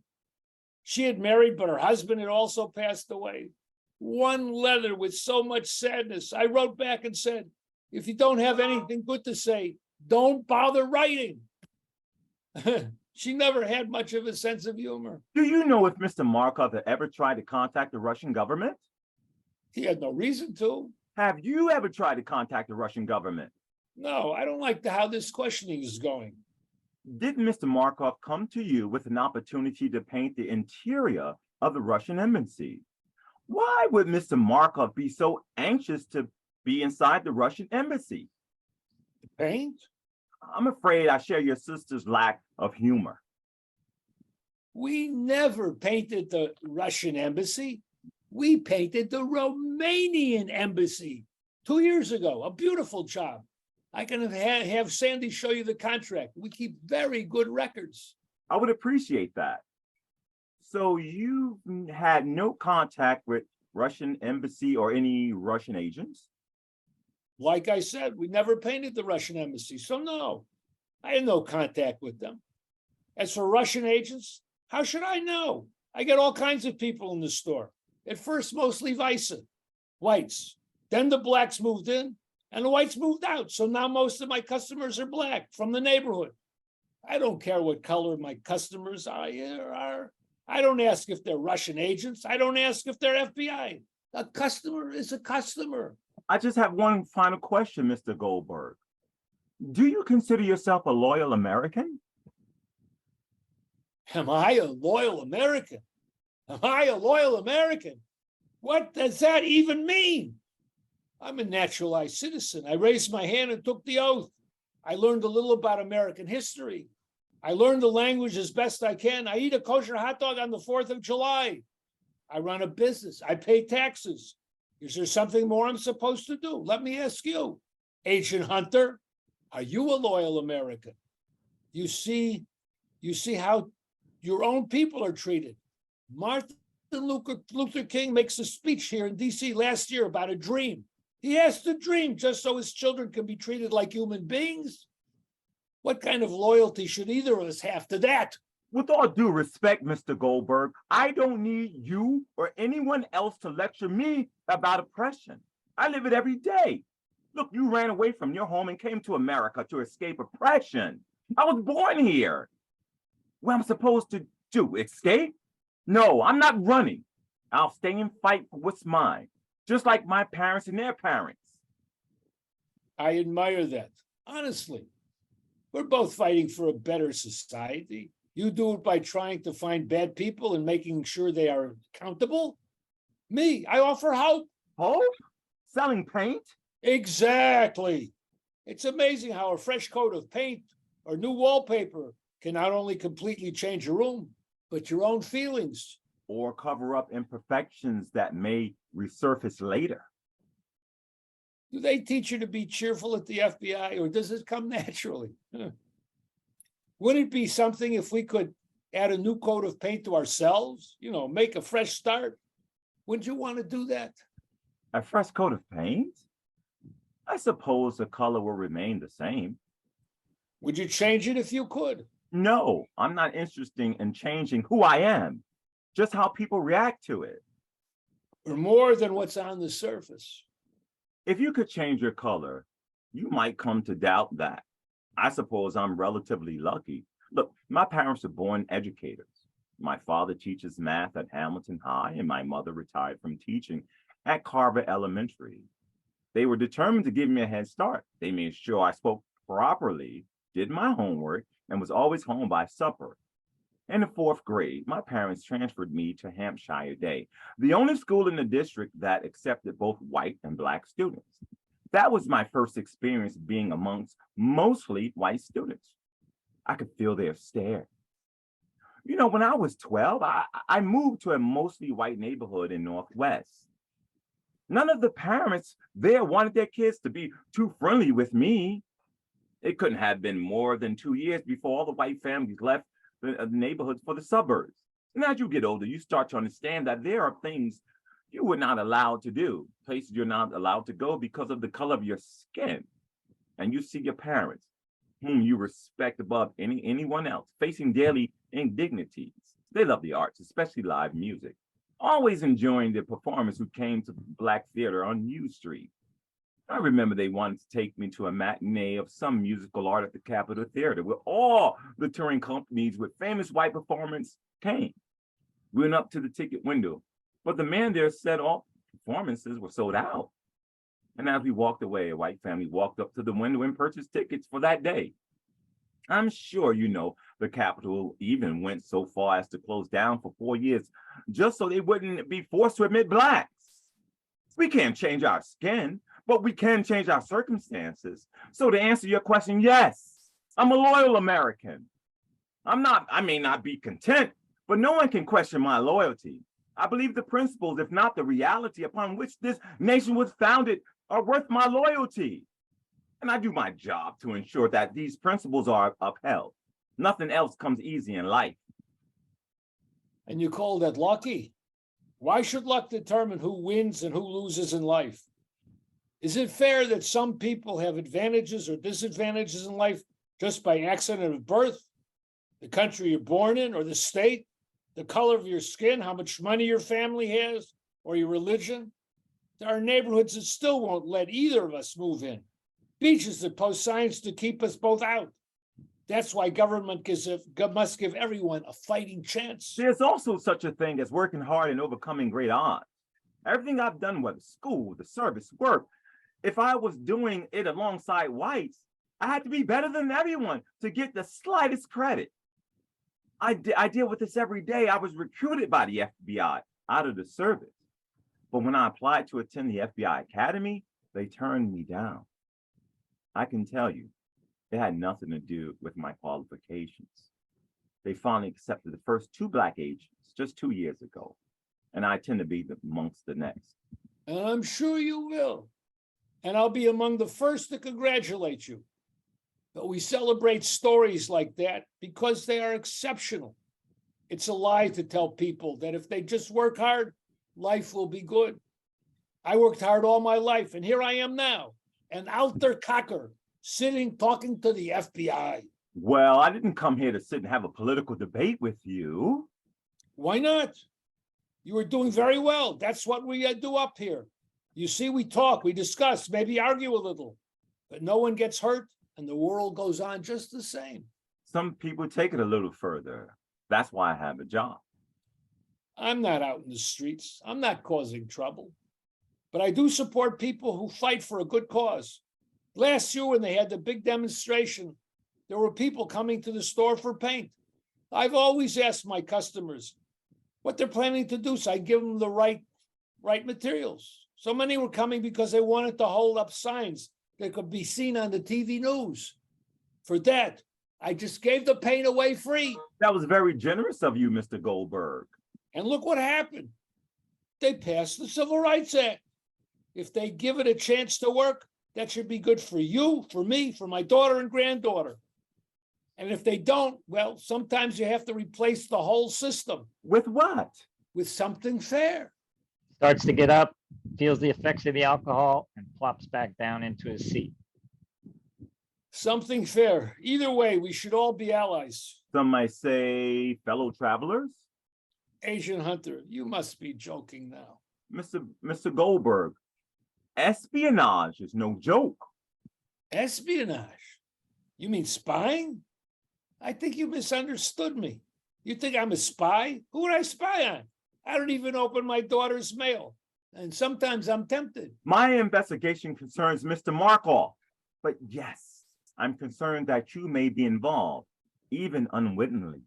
She had married, but her husband had also passed away. One letter with so much sadness. I wrote back and said, if you don't have anything good to say, don't bother writing. She never had much of a sense of humor. Do you know if Mr. Markov had ever tried to contact the Russian government? He had no reason to. Have you ever tried to contact the Russian government? No, I don't like how this questioning is going. Did Mr. Markov come to you with an opportunity to paint the interior of the Russian embassy? Why would Mr. Markov be so anxious to be inside the Russian embassy? Paint? I'm afraid I share your sister's lack of humor. We never painted the Russian embassy. We painted the Romanian embassy 2 years ago. A beautiful job. I can have Sandy show you the contract. We keep very good records. I would appreciate that. So you had no contact with Russian embassy or any Russian agents? Like I said, we never painted the Russian embassy. So no, I had no contact with them. As for Russian agents, how should I know? I get all kinds of people in the store. At first, mostly whites. Then the blacks moved in and the whites moved out. So now most of my customers are black from the neighborhood. I don't care what color my customers are. I don't ask if they're Russian agents. I don't ask if they're FBI. A customer is a customer. I just have one final question, Mr. Goldberg. Do you consider yourself a loyal American? Am I a loyal American? Am I a loyal American? What does that even mean? I'm a naturalized citizen. I raised my hand and took the oath. I learned a little about American history. I learned the language as best I can. I eat a kosher hot dog on the 4th of July. I run a business. I pay taxes. Is there something more I'm supposed to do? Let me ask you, Agent Hunter, are you a loyal American? You see how your own people are treated. Martin Luther King makes a speech here in DC last year about a dream. He has to dream just so his children can be treated like human beings. What kind of loyalty should either of us have to that? With all due respect, Mr. Goldberg, I don't need you or anyone else to lecture me about oppression. I live it every day. Look, you ran away from your home and came to America to escape oppression. I was born here. What am I supposed to do? Escape? No, I'm not running. I'll stay and fight for what's mine, just like my parents and their parents. I admire that, honestly. We're both fighting for a better society. You do it by trying to find bad people and making sure they are accountable. Me, I offer hope. Hope? Selling paint? Exactly. It's amazing how a fresh coat of paint or new wallpaper can not only completely change your room, but your own feelings. Or cover up imperfections that may resurface later. Do they teach you to be cheerful at the FBI, or does it come naturally? Would it be something if we could add a new coat of paint to ourselves? You know, make a fresh start? Wouldn't you want to do that? A fresh coat of paint? I suppose the color will remain the same. Would you change it if you could? No, I'm not interested in changing who I am, just how people react to it. Or more than what's on the surface? If you could change your color, you might come to doubt that. I suppose I'm relatively lucky. Look, my parents are born educators. My father teaches math at Hamilton High, and my mother retired from teaching at Carver Elementary. They were determined to give me a head start. They made sure I spoke properly, did my homework, and was always home by supper. In the 4th grade, my parents transferred me to Hampshire Day, the only school in the district that accepted both white and Black students. That was my first experience being amongst mostly white students. I could feel their stare. You know, when I was 12, I moved to a mostly white neighborhood in Northwest. None of the parents there wanted their kids to be too friendly with me. It couldn't have been more than 2 years before all the white families left the neighborhoods for the suburbs. And as you get older, you start to understand that there are things you were not allowed to do, places you're not allowed to go because of the color of your skin. And you see your parents, whom you respect above anyone else, facing daily indignities. They love the arts, especially live music, always enjoying the performers who came to Black theater on U Street. I remember they wanted to take me to a matinee of some musical art at the Capitol Theater, where all the touring companies with famous white performers came. We went up to the ticket window, but the man there said all performances were sold out. And as we walked away, a white family walked up to the window and purchased tickets for that day. I'm sure you know the Capitol even went so far as to close down for 4 years just so they wouldn't be forced to admit Blacks. We can't change our skin, but we can change our circumstances. So to answer your question, yes, I'm a loyal American. I may not be content, but no one can question my loyalty. I believe the principles, if not the reality upon which this nation was founded, are worth my loyalty. And I do my job to ensure that these principles are upheld. Nothing else comes easy in life. And you call that lucky? Why should luck determine who wins and who loses in life? Is it fair that some people have advantages or disadvantages in life just by accident of birth, the country you're born in, or the state, the color of your skin, how much money your family has, or your religion? There are neighborhoods that still won't let either of us move in, beaches that post signs to keep us both out. That's why government must give everyone a fighting chance. There's also such a thing as working hard and overcoming great odds. Everything I've done, whether school, the service, work, if I was doing it alongside whites, I had to be better than everyone to get the slightest credit. I deal with this every day. I was recruited by the FBI out of the service. But when I applied to attend the FBI Academy, they turned me down. I can tell you, it had nothing to do with my qualifications. They finally accepted the first 2 Black agents just 2 years ago, and I tend to be amongst the next. And I'm sure you will. And I'll be among the first to congratulate you. But we celebrate stories like that because they are exceptional. It's a lie to tell people that if they just work hard, life will be good. I worked hard all my life, and here I am now, an alter cocker, sitting talking to the FBI. Well, I didn't come here to sit and have a political debate with you. Why not? You are doing very well. That's what we do up here. You see, we talk, we discuss, maybe argue a little, but no one gets hurt, and the world goes on just the same. Some people take it a little further. That's why I have a job. I'm not out in the streets. I'm not causing trouble. But I do support people who fight for a good cause. Last year, when they had the big demonstration, there were people coming to the store for paint. I've always asked my customers what they're planning to do, so I give them the right materials. So many were coming because they wanted to hold up signs that could be seen on the TV news. For that, I just gave the paint away free. That was very generous of you, Mr. Goldberg. And look what happened. They passed the Civil Rights Act. If they give it a chance to work, that should be good for you, for me, for my daughter and granddaughter. And if they don't, well, sometimes you have to replace the whole system. With what? With something fair. Starts to get up, feels the effects of the alcohol, and plops back down into his seat. Something fair. Either way, we should all be allies. Some might say fellow travelers. Agent Hunter, you must be joking now. Mr. Goldberg, espionage is no joke. Espionage? You mean spying? I think you misunderstood me. You think I'm a spy? Who would I spy on? I don't even open my daughter's mail. And sometimes I'm tempted. My investigation concerns Mr. Markel. But yes, I'm concerned that you may be involved, even unwittingly.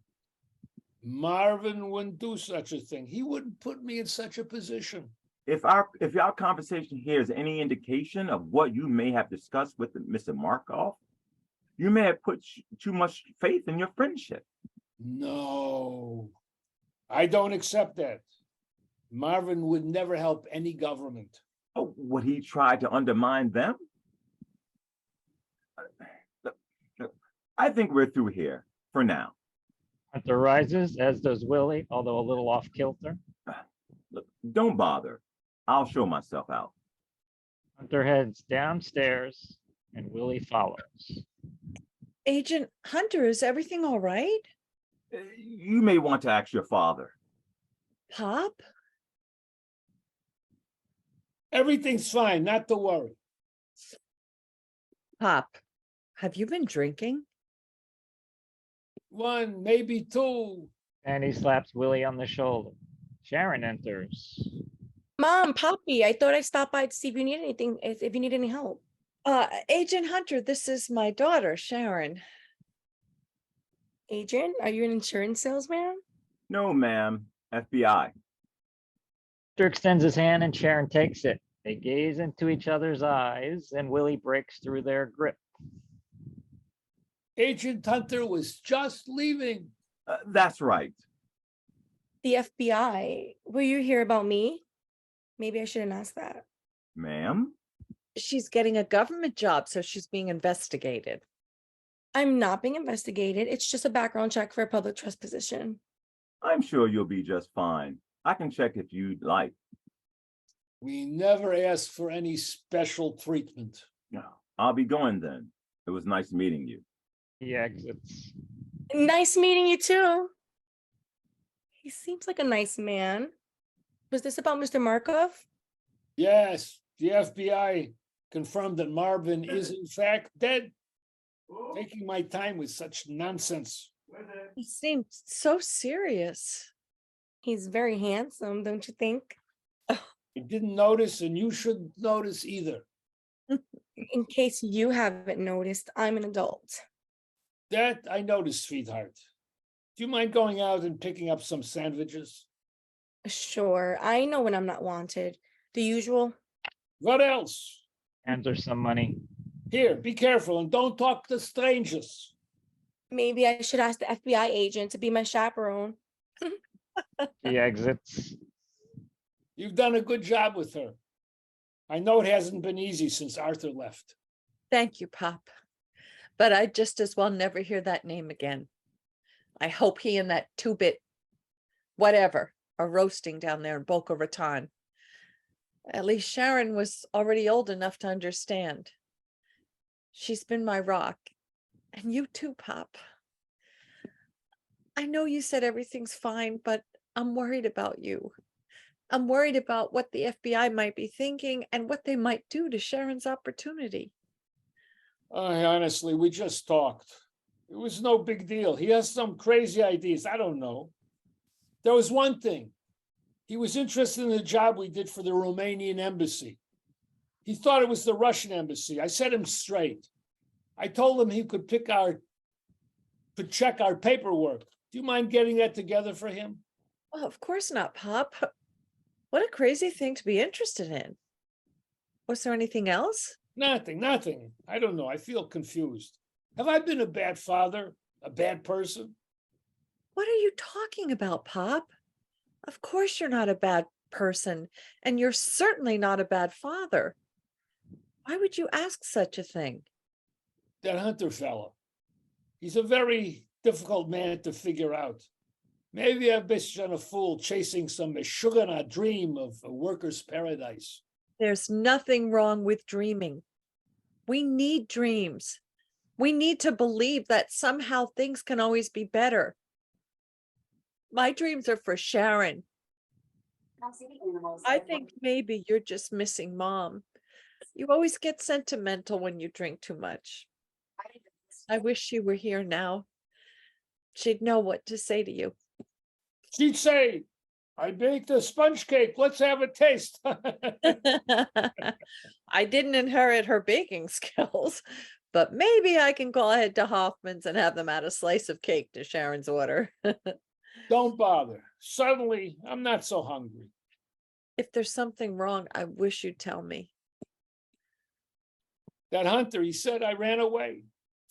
Marvin wouldn't do such a thing. He wouldn't put me in such a position. If our conversation here is any indication of what you may have discussed with Mr. Markov, you may have put too much faith in your friendship. No, I don't accept that. Marvin would never help any government. Oh, would he try to undermine them? I think we're through here for now. Hunter rises, as does Willie, although a little off kilter. Look, don't bother. I'll show myself out. Hunter heads downstairs, and Willie follows. Agent Hunter, is everything all right? You may want to ask your father. Pop? Everything's fine, not to worry. Pop, have you been drinking? 1, maybe 2. And he slaps Willie on the shoulder. Sharon enters. Mom, Poppy, I thought I'd stop by to see if you need anything, if you need any help. Agent Hunter, this is my daughter, Sharon. Agent, are you an insurance salesman? No, ma'am. FBI. Hunter extends his hand and Sharon takes it. They gaze into each other's eyes, and Willie breaks through their grip. Agent Hunter was just leaving. That's right. The FBI. Were you here about me? Maybe I shouldn't ask that. Ma'am? She's getting a government job, so she's being investigated. I'm not being investigated. It's just a background check for a public trust position. I'm sure you'll be just fine. I can check if you'd like. We never asked for any special treatment. No, I'll be going then. It was nice meeting you. He exits. Nice meeting you too. He seems like a nice man. Was this about Mr. Markov? Yes, the FBI confirmed that Marvin is in fact dead. Taking my time with such nonsense. He seemed so serious. He's very handsome, don't you think? I didn't notice, and you shouldn't notice either. In case you haven't noticed, I'm an adult. That I noticed, sweetheart. Do you mind going out and picking up some sandwiches? Sure, I know when I'm not wanted. The usual. What else? Hands her some money. Here, be careful and don't talk to strangers. Maybe I should ask the FBI agent to be my chaperone. She exits. You've done a good job with her. I know it hasn't been easy since Arthur left. Thank you, Pop. But I'd just as well never hear that name again. I hope he and that two-bit whatever are roasting down there in Boca Raton. At least Sharon was already old enough to understand. She's been my rock. And you too, Pop. I know you said everything's fine, but I'm worried about you. I'm worried about what the FBI might be thinking and what they might do to Sharon's opportunity. Honestly, we just talked. It was no big deal. He has some crazy ideas. I don't know. There was one thing. He was interested in the job we did for the Romanian embassy. He thought it was the Russian embassy. I set him straight. I told him he could check our paperwork. Do you mind getting that together for him? Well, of course not, Pop. What a crazy thing to be interested in. Was there anything else? Nothing. I don't know. I feel confused. Have I been a bad father? A bad person? What are you talking about, Pop? Of course you're not a bad person, and you're certainly not a bad father. Why would you ask such a thing? That Hunter fellow. He's a very difficult man to figure out. Maybe I've been a fool chasing some Meshugana dream of a worker's paradise. There's nothing wrong with dreaming. We need dreams. We need to believe that somehow things can always be better. My dreams are for Sharon. I think maybe you're just missing Mom. You always get sentimental when you drink too much. I wish she were here now. She'd know what to say to you. She'd say, I baked a sponge cake. Let's have a taste. I didn't inherit her baking skills, but maybe I can call ahead to Hoffman's and have them add a slice of cake to Sharon's order. Don't bother. Suddenly, I'm not so hungry. If there's something wrong, I wish you'd tell me. That Hunter, he said I ran away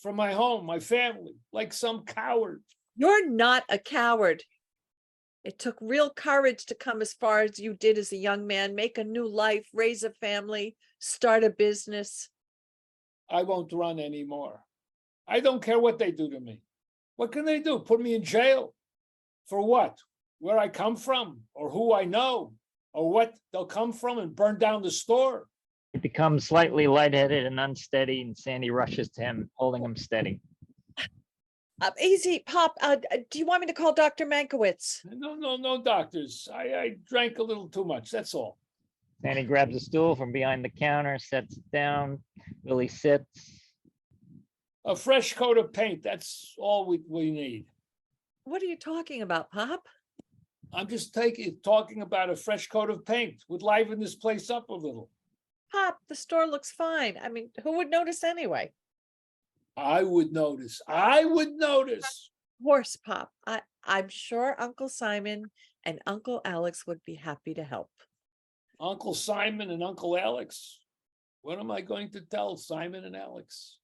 from my home, my family, like some coward. You're not a coward. It took real courage to come as far as you did as a young man, make a new life, raise a family, start a business. I won't run anymore. I don't care what they do to me. What can they do? Put me in jail? For what? Where I come from, or who I know, or what they'll come from and burn down the store? He becomes slightly lightheaded and unsteady, and Sandy rushes to him, holding him steady. Easy, Pop. Do you want me to call Dr. Mankiewicz? No, doctors. I drank a little too much, that's all. Sandy grabs a stool from behind the counter, sets it down. Willie sits. A fresh coat of paint, that's all we need. What are you talking about, Pop? I'm just talking about a fresh coat of paint. Would liven this place up a little. Pop, the store looks fine. I mean, who would notice anyway? I would notice. Of course, Pop. I'm sure Uncle Simon and Uncle Alex would be happy to help. Uncle Simon and Uncle Alex? What am I going to tell Simon and Alex?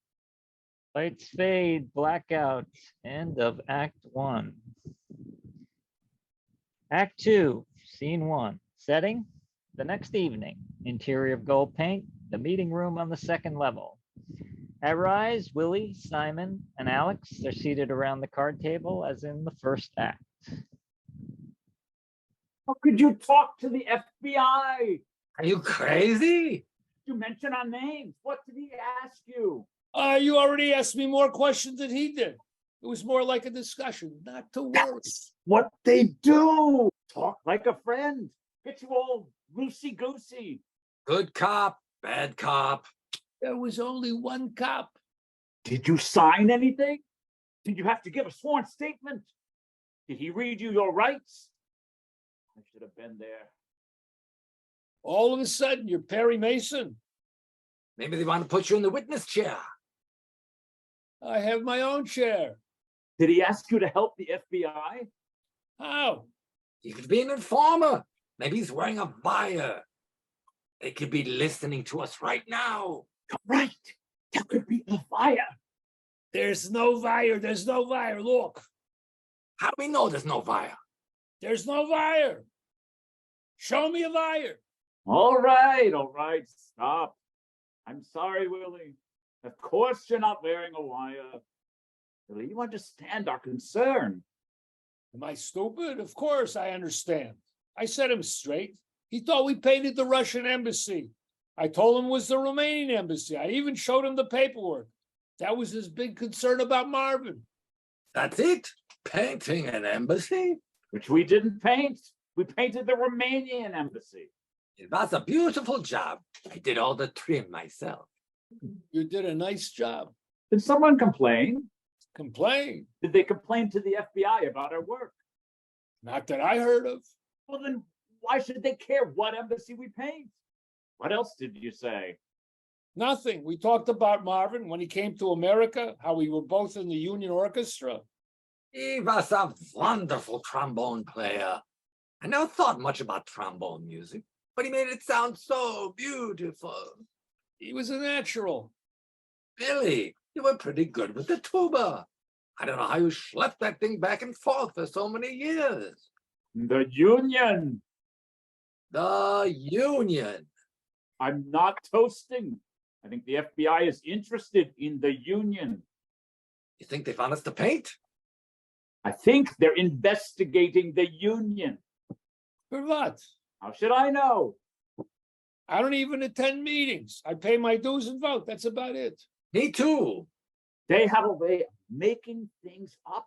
Lights fade, blackout, end of Act 1. Act 2, Scene 1. Setting, the next evening. Interior of gold paint, the meeting room on the second level. At Rise, Willie, Simon, and Alex are seated around the card table as in the first act. How could you talk to the FBI? Are you crazy? You mention our names. What did he ask you? You already asked me more questions than he did. It was more like a discussion, not to worry. That's what they do. Talk like a friend. Get you all loosey-goosey. Good cop, bad cop. There was only one cop. Did you sign anything? Did you have to give a sworn statement? Did he read you your rights? I should have been there. All of a sudden, you're Perry Mason. Maybe they want to put you in the witness chair. I have my own chair. Did he ask you to help the FBI? How? He could be an informer. Maybe he's wearing a wire. They could be listening to us right now. Right. There could be a fire. There's no wire. There's no wire. Look, How do we know there's no wire? there's no wire. Show me a wire. All right. Stop. I'm sorry, Willie. Of course you're not wearing a wire. Willie, you understand our concern. Am I stupid? Of course I understand. I set him straight. He thought we painted the Russian embassy. I told him it was the Romanian embassy. I even showed him the paperwork. That was his big concern about Marvin. That's it? Painting an embassy? Which we didn't paint. We painted the Romanian embassy. It was a beautiful job. I did all the trim myself. You did a nice job. Did someone complain? Complain? Did they complain to the FBI about our work? Not that I heard of. Well, then why should they care what embassy we paint? What else did you say? Nothing. We talked about Marvin when he came to America, how we were both in the Union Orchestra. He was a wonderful trombone player. I never thought much about trombone music, but he made it sound so beautiful. He was a natural. Billy, you were pretty good with the tuba. I don't know how you schlepped that thing back and forth for so many years. The Union. The Union. I'm not toasting. I think the FBI is interested in the Union. You think they found us to paint? I think they're investigating the Union. For what? How should I know? I don't even attend meetings. I pay my dues and vote. That's about it. Me too. They have a way of making things up,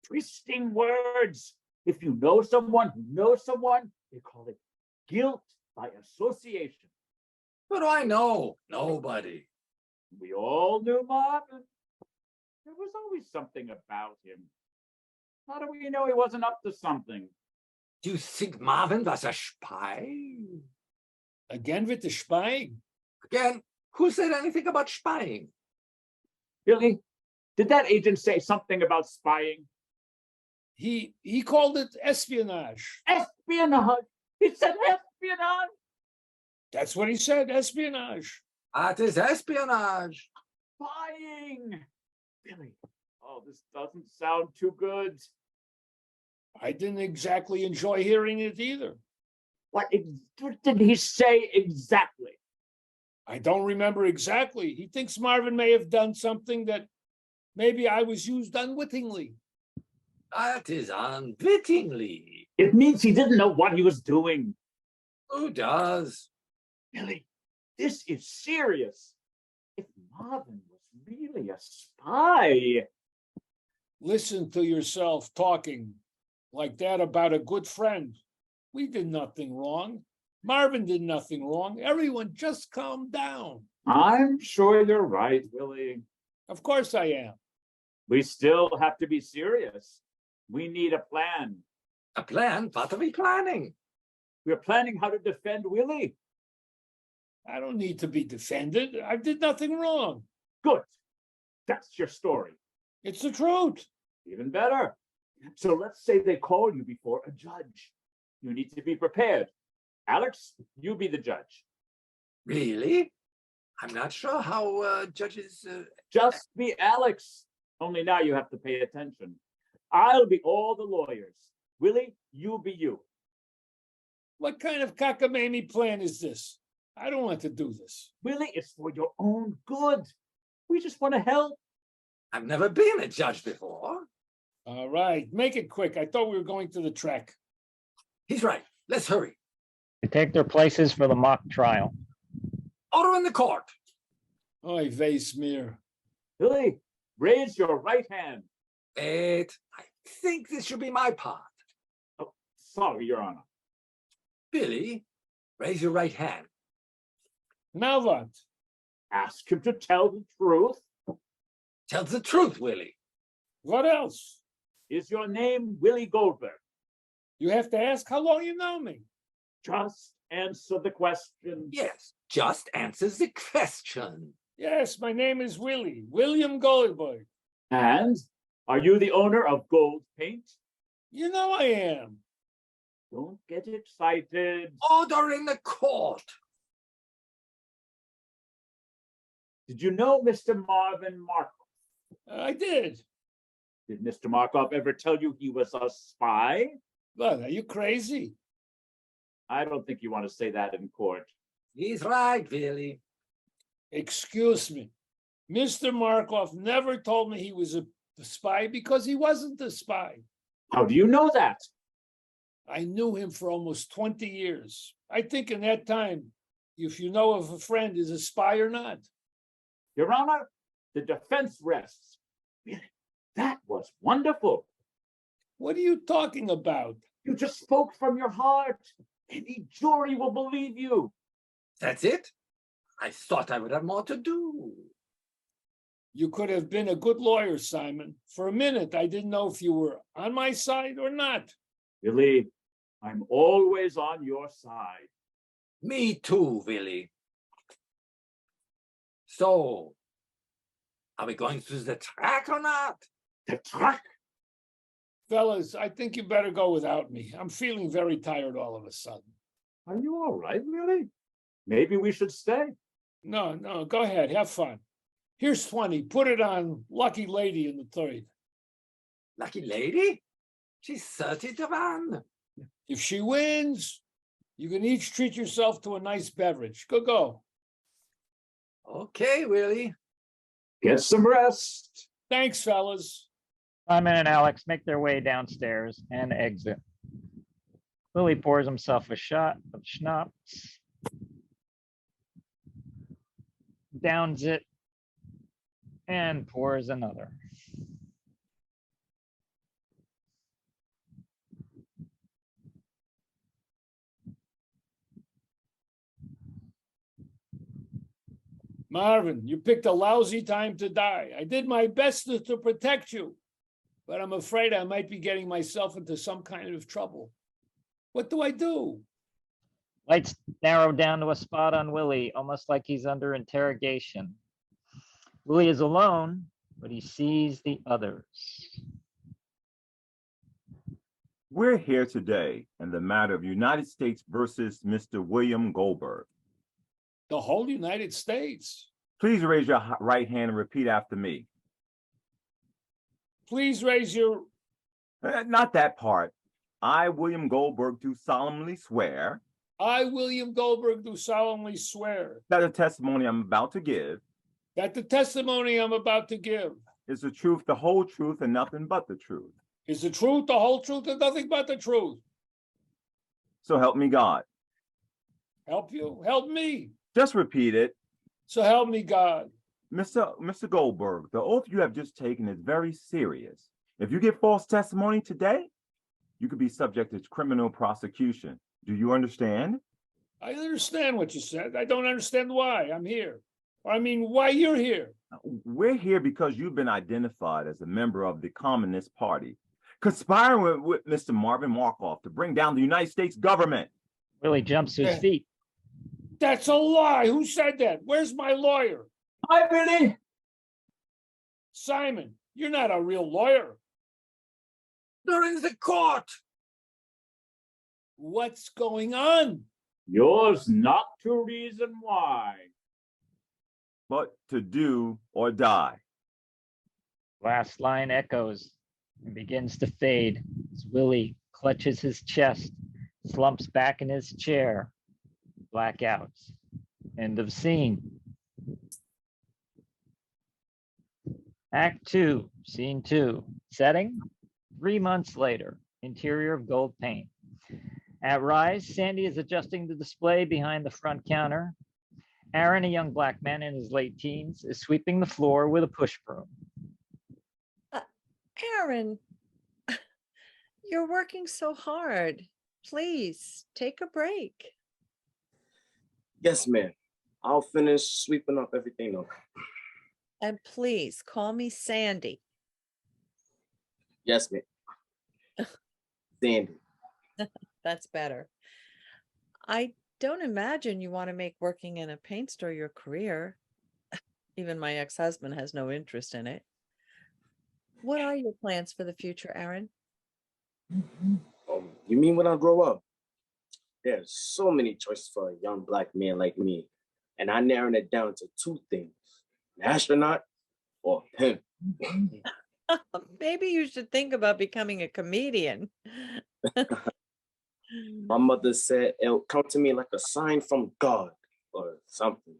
twisting words. If you know someone who knows someone, they call it guilt by association. What do I know? Nobody. We all knew Martin. There was always something about him. How do we know he wasn't up to something? Do you think Marvin was a spy? Again with the spying? Again, who said anything about spying? Billy, did that agent say something about spying? He called it espionage. Espionage. He said espionage. That's what he said, espionage. That is espionage. Spying. Billy, oh, this doesn't sound too good. I didn't exactly enjoy hearing it either. What did he say exactly? I don't remember exactly. He thinks Marvin may have done something that maybe I was used unwittingly. That is unwittingly. It means he didn't know what he was doing. Who does? Billy, this is serious. If Marvin was really a spy. Listen to yourself talking like that about a good friend. We did nothing wrong. Marvin did nothing wrong. Everyone just calm down. I'm sure you're right, Willie. Of course I am. We still have to be serious. We need a plan. A plan? What are we planning? We're planning how to defend Willie. I don't need to be defended. I did nothing wrong. Good. That's your story. It's the truth. Even better. So let's say they call you before a judge. You need to be prepared. Alex, you be the judge. Really? I'm not sure how judges... Just be Alex. Only now you have to pay attention. I'll be all the lawyers. Willie, you be you. What kind of cockamamie plan is this? I don't want to do this. Willie, it's for your own good. We just want to help. I've never been a judge before. All right, make it quick. I thought we were going to the track. He's right. Let's hurry. They take their places for the mock trial. Order in the court. Oy vey, smear. Willie, raise your right hand. Wait, I think this should be my part. Oh, sorry, Your Honor. Billy, raise your right hand. Now what? Ask him to tell the truth. Tell the truth, Willie. What else? Is your name Willie Goldberg? You have to ask how long you know me. Just answer the question. Yes, just answers the question. Yes, my name is Willie, William Goldberg. And Are you the owner of Gold Paint? You know I am. Don't get excited. Order in the court. Did you know Mr. Marvin Markov? I did. Did Mr. Markov ever tell you he was a spy? What, are you crazy? I don't think you want to say that in court. He's right, Willie. Excuse me. Mr. Markov never told me he was a spy because he wasn't a spy. How do you know that? I knew him for almost 20 years. I think in that time, if you know if a friend is a spy or not. Your Honor, the defense rests. Really, that was wonderful. What are you talking about? You just spoke from your heart. Any jury will believe you. That's it? I thought I would have more to do. You could have been a good lawyer, Simon. For a minute, I didn't know if you were on my side or not. Billy, I'm always on your side. Me too, Willie. So, are we going through the track or not? The track? Fellas, I think you better go without me. I'm feeling very tired all of a sudden. Are you all right, really? Maybe we should stay. No, go ahead. Have fun. Here's 20. Put it on Lucky Lady in the third. Lucky lady? She's 30 to 1. If she wins, you can each treat yourself to a nice beverage. Go. Okay, Willie. Get some rest. Thanks, fellas. Simon and Alex make their way downstairs and exit. Willie pours himself a shot of schnapps, downs it, and pours another. Marvin, you picked a lousy time to die. I did my best to protect you, but I'm afraid I might be getting myself into some kind of trouble. What do I do? Lights narrow down to a spot on Willie, almost like he's under interrogation. Willie is alone, but he sees the others. We're here today in the matter of United States versus Mr. William Goldberg. The whole United States. Please raise your right hand and repeat after me. Please raise your... Not that part. I, William Goldberg, do solemnly swear. I, William Goldberg, do solemnly swear. That the testimony I'm about to give. That the testimony I'm about to give. Is the truth, the whole truth, and nothing but the truth. Is the truth, the whole truth, and nothing but the truth. So help me God. Help you? Help me. Just repeat it. So help me God. Mr. Goldberg, the oath you have just taken is very serious. If you give false testimony today, you could be subject to criminal prosecution. Do you understand? I understand what you said. I don't understand why I'm here. I mean, why you're here. We're here because you've been identified as a member of the Communist Party, conspiring with Mr. Marvin Markov to bring down the United States government. Willie jumps to his feet. That's a lie. Who said that? Where's my lawyer? Hi, Billy. Simon, you're not a real lawyer. They're in the court. What's going on? Yours not to reason why. But to do or die. Last line echoes and begins to fade as Willie clutches his chest, slumps back in his chair. Blackouts. End of scene. Act 2, Scene 2. Setting, 3 months later, interior of Gold Paint. At Rise, Sandy is adjusting the display behind the front counter. Aaron, a young black man in his late teens, is sweeping the floor with a push broom. Aaron, you're working so hard. Please take a break. Yes, ma'am. I'll finish sweeping up everything up. And please call me Sandy. Yes, ma'am. Sandy. That's better. I don't imagine you want to make working in a paint store your career. Even my ex-husband has no interest in it. What are your plans for the future, Aaron? You mean when I grow up? There's so many choices for a young Black man like me, and I narrowed it down to two things: an astronaut or a pimp. Maybe you should think about becoming a comedian. My mother said it'll come to me like a sign from God or something.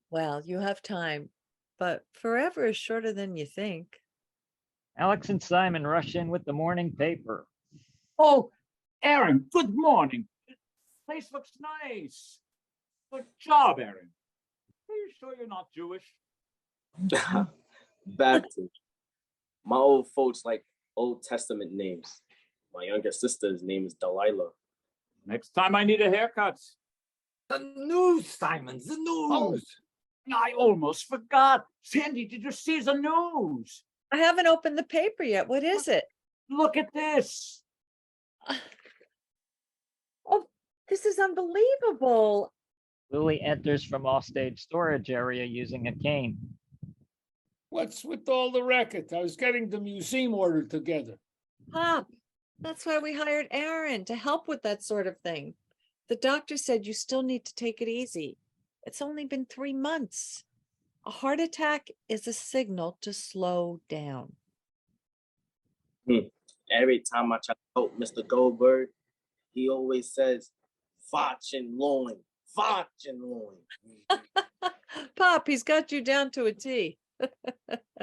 Well, you have time, but forever is shorter than you think. Alex and Simon rush in with the morning paper. Oh, Aaron, good morning. Place looks nice. Good job, Aaron. Are you sure you're not Jewish? Baptist. My old folks like Old Testament names. My younger sister's name is Delilah. Next time I need a haircut. The news, Simon, the Oh, news. I almost forgot. Sandy, did you see the news? I haven't opened the paper yet. What is it? Look at this. Oh, this is unbelievable. Lily enters from offstage storage area using a cane. What's with all the racket? I was getting the museum order together. Pop, that's why we hired Aaron to help with that sort of thing. The doctor said you still need to take it easy. It's only been 3 months. A heart attack is a signal to slow down. Every time I try to help Mr. Goldberg, he always says, "Fotch and loin, fotch and loin." Pop, he's got you down to a T.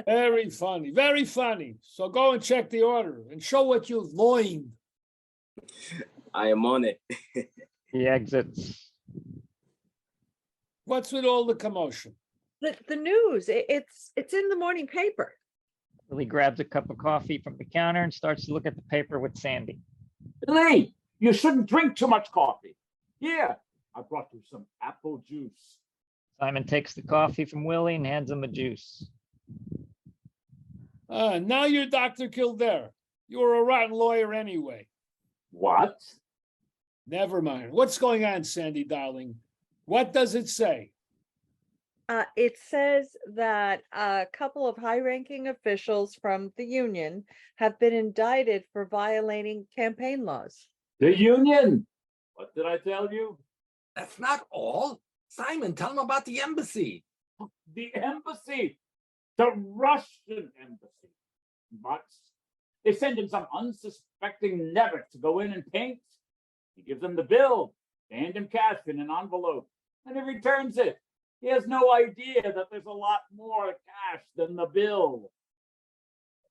Very funny, very funny. So go and check the order and show what you've loined. I am on it. He exits. What's with all the commotion? The news, it's in the morning paper. Lily grabs a cup of coffee from the counter and starts to look at the paper with Sandy. Hey, you shouldn't drink too much coffee. Here, I brought you some apple juice. Simon takes the coffee from Willie and hands him a juice. Now you're Dr. Kildare. You were a rotten lawyer anyway. What? Never mind. What's going on, Sandy, darling? What does it say? It says that a couple of high-ranking officials from the union have been indicted for violating campaign laws. The union. What did I tell you? That's not all. Simon, tell him about the embassy. The embassy. The Russian embassy. But they send him some unsuspecting never to go in and paint. He gives them the bill. They hand him cash in an envelope. And he returns it. He has no idea that there's a lot more cash than the bill.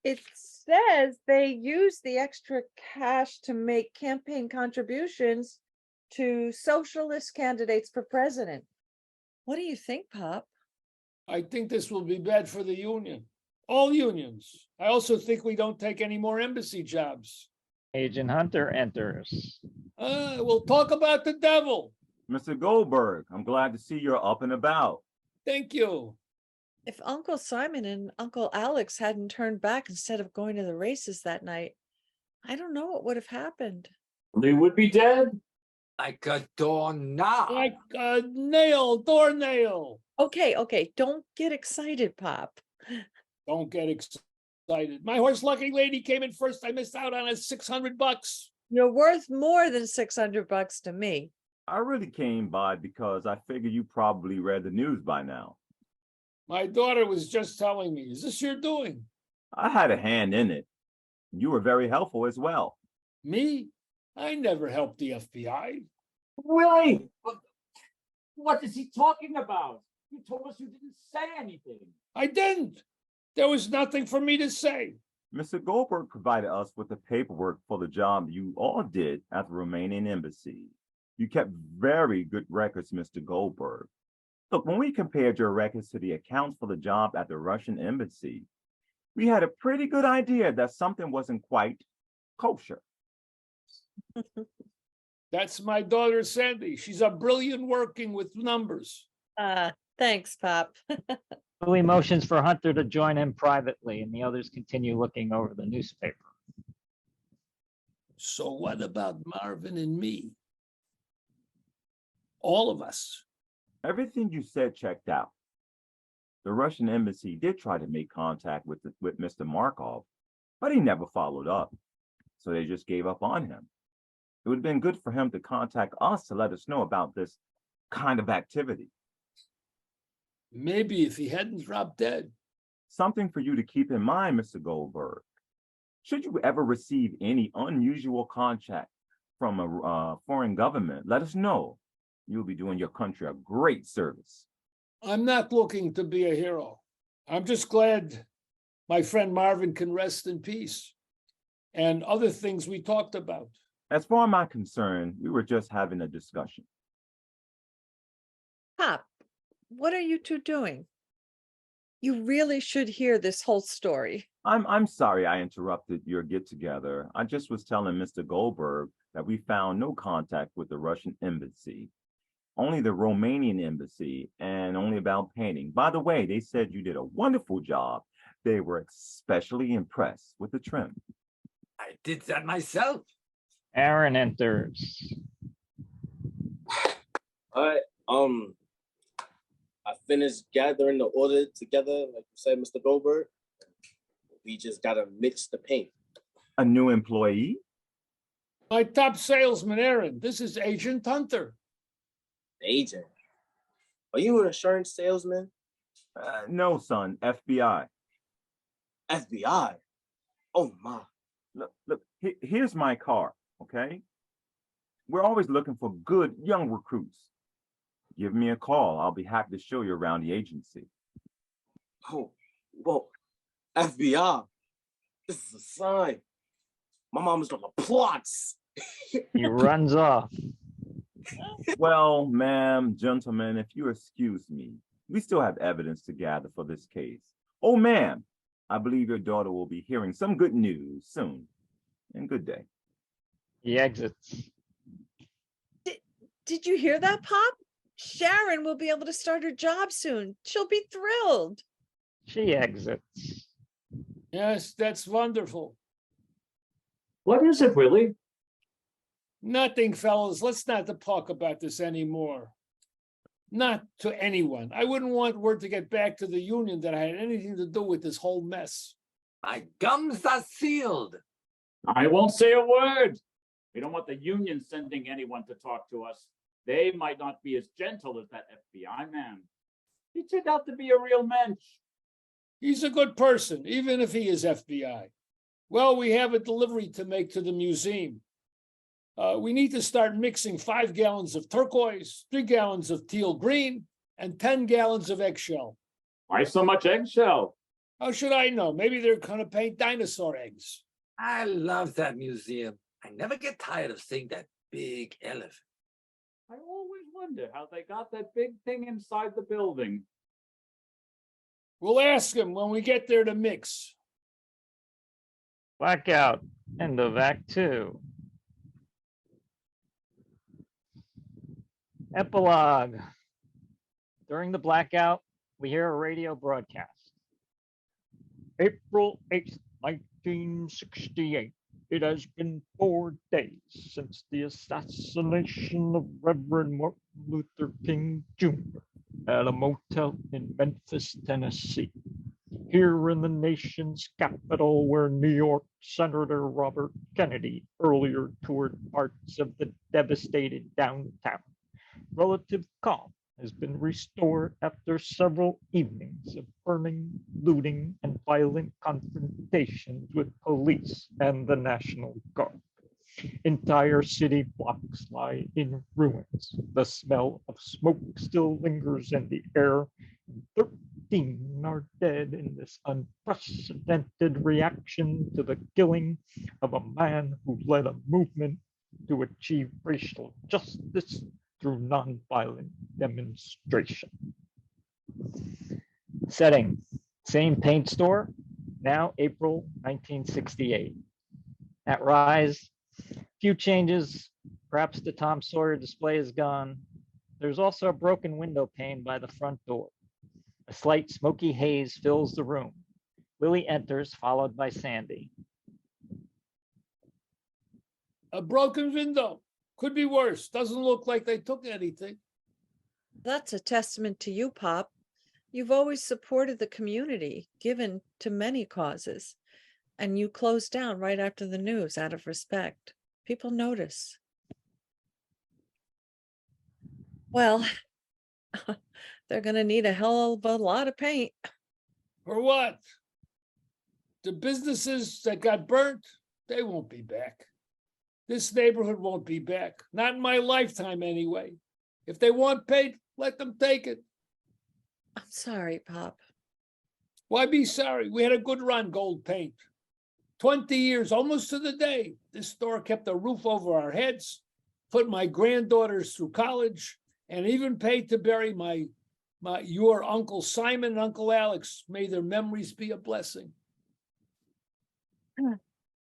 It says they use the extra cash to make campaign contributions to socialist candidates for president. What do you think, Pop? I think this will be bad for the union. All unions. I also think we don't take any more embassy jobs. Agent Hunter enters. We'll talk about the devil. Mr. Goldberg, I'm glad to see you're up and about. Thank you. If Uncle Simon and Uncle Alex hadn't turned back instead of going to the races that night, I don't know what would have happened. They would be dead. Like a doorknob. Like a nail, doornail. Okay, don't get excited, Pop. Don't get excited. My horse Lucky Lady came in first. I missed out on a $600. You're worth more than $600 to me. I really came by because I figured you probably read the news by now. My daughter was just telling me, is this your doing? I had a hand in it. You were very helpful as well. Me? I never helped the FBI. Willie, what is he talking about? You told us you didn't say anything. I didn't. There was nothing for me to say. Mr. Goldberg provided us with the paperwork for the job you all did at the Romanian embassy. You kept very good records, Mr. Goldberg. Look, when we compared your records to the accounts for the job at the Russian embassy, we had a pretty good idea that something wasn't quite kosher. That's my daughter, Sandy. She's a brilliant working with numbers. Thanks, Pop. Lily motions for Hunter to join him privately, and the others continue looking over the newspaper. So what about Marvin and me? All of us. Everything you said checked out. The Russian embassy did try to make contact with Mr. Markov, but he never followed up. So they just gave up on him. It would have been good for him to contact us to let us know about this kind of activity. Maybe if he hadn't dropped dead. Something for you to keep in mind, Mr. Goldberg. Should you ever receive any unusual contact from a foreign government, let us know. You'll be doing your country a great service. I'm not looking to be a hero. I'm just glad my friend Marvin can rest in peace. And other things we talked about. As far as I'm concerned, we were just having a discussion. Pop, what are you two doing? You really should hear this whole story. I'm sorry I interrupted your get-together. I just was telling Mr. Goldberg that we found no contact with the Russian embassy, only the Romanian embassy, and only about painting. By the way, they said you did a wonderful job. They were especially impressed with the trim. I did that myself. Aaron enters. All right. I finished gathering the order together, like you said, Mr. Goldberg. We just gotta mix the paint. A new employee? My top salesman, Aaron. This is Agent Hunter. Agent. Are you an insurance salesman? No, son, FBI. FBI? Oh my. Look, here's my car, okay? We're always looking for good young recruits. Give me a call. I'll be happy to show you around the agency. Oh, well, FBI. This is a sign. My mom is on the plots. He runs off. Well, ma'am, gentlemen, if you excuse me, we still have evidence to gather for this case. Oh, ma'am, I believe your daughter will be hearing some good news soon. And good day. He exits. Did you hear that, Pop? Sharon will be able to start her job soon. She'll be thrilled. She exits. Yes, that's wonderful. What is it, Willie? Nothing, fellas. Let's not talk about this anymore. Not to anyone. I wouldn't want word to get back to the union that I had anything to do with this whole mess. My gums are sealed. I won't say a word. We don't want the union sending anyone to talk to us. They might not be as gentle as that FBI man. He turned out to be a real mensch. He's a good person, even if he is FBI. Well, we have a delivery to make to the museum. We need to start mixing 5 gallons of turquoise, 3 gallons of teal green, and 10 gallons of eggshell. Why so much eggshell? How should I know? Maybe they're going to paint dinosaur eggs. I love that museum. I never get tired of seeing that big elephant. I always wonder how they got that big thing inside the building. We'll ask him when we get there to mix. Blackout. End of Act 2. Epilogue. During the blackout, we hear a radio broadcast. April 8th, 1968. It has been 4 days since the assassination of Reverend Martin Luther King Jr. at a motel in Memphis, Tennessee. Here in the nation's capital, where New York Senator Robert Kennedy earlier toured parts of the devastated downtown. Relative calm has been restored after several evenings of burning, looting, and violent confrontations with police and the National Guard. Entire city blocks lie in ruins. The smell of smoke still lingers in the air. 13 are dead in this unprecedented reaction to the killing of a man who led a movement to achieve racial justice through nonviolent demonstration. Setting, same paint store, now April 1968. At Rise, few changes, perhaps the Tom Sawyer display is gone. There's also a broken window pane by the front door. A slight smoky haze fills the room. Willie enters, followed by Sandy. A broken window. Could be worse. Doesn't look like they took anything. That's a testament to you, Pop. You've always supported the community, given to many causes. And you closed down right after the news out of respect. People notice. Well, they're gonna need a hell of a lot of paint. For what? The businesses that got burnt, they won't be back. This neighborhood won't be back. Not in my lifetime, anyway. If they want paint, let them take it. I'm sorry, Pop. Why be sorry? We had a good run, Gold Paint. 20 years, almost to the day. This store kept a roof over our heads, put my granddaughters through college, and even paid to bury your Uncle Simon and Uncle Alex. May their memories be a blessing.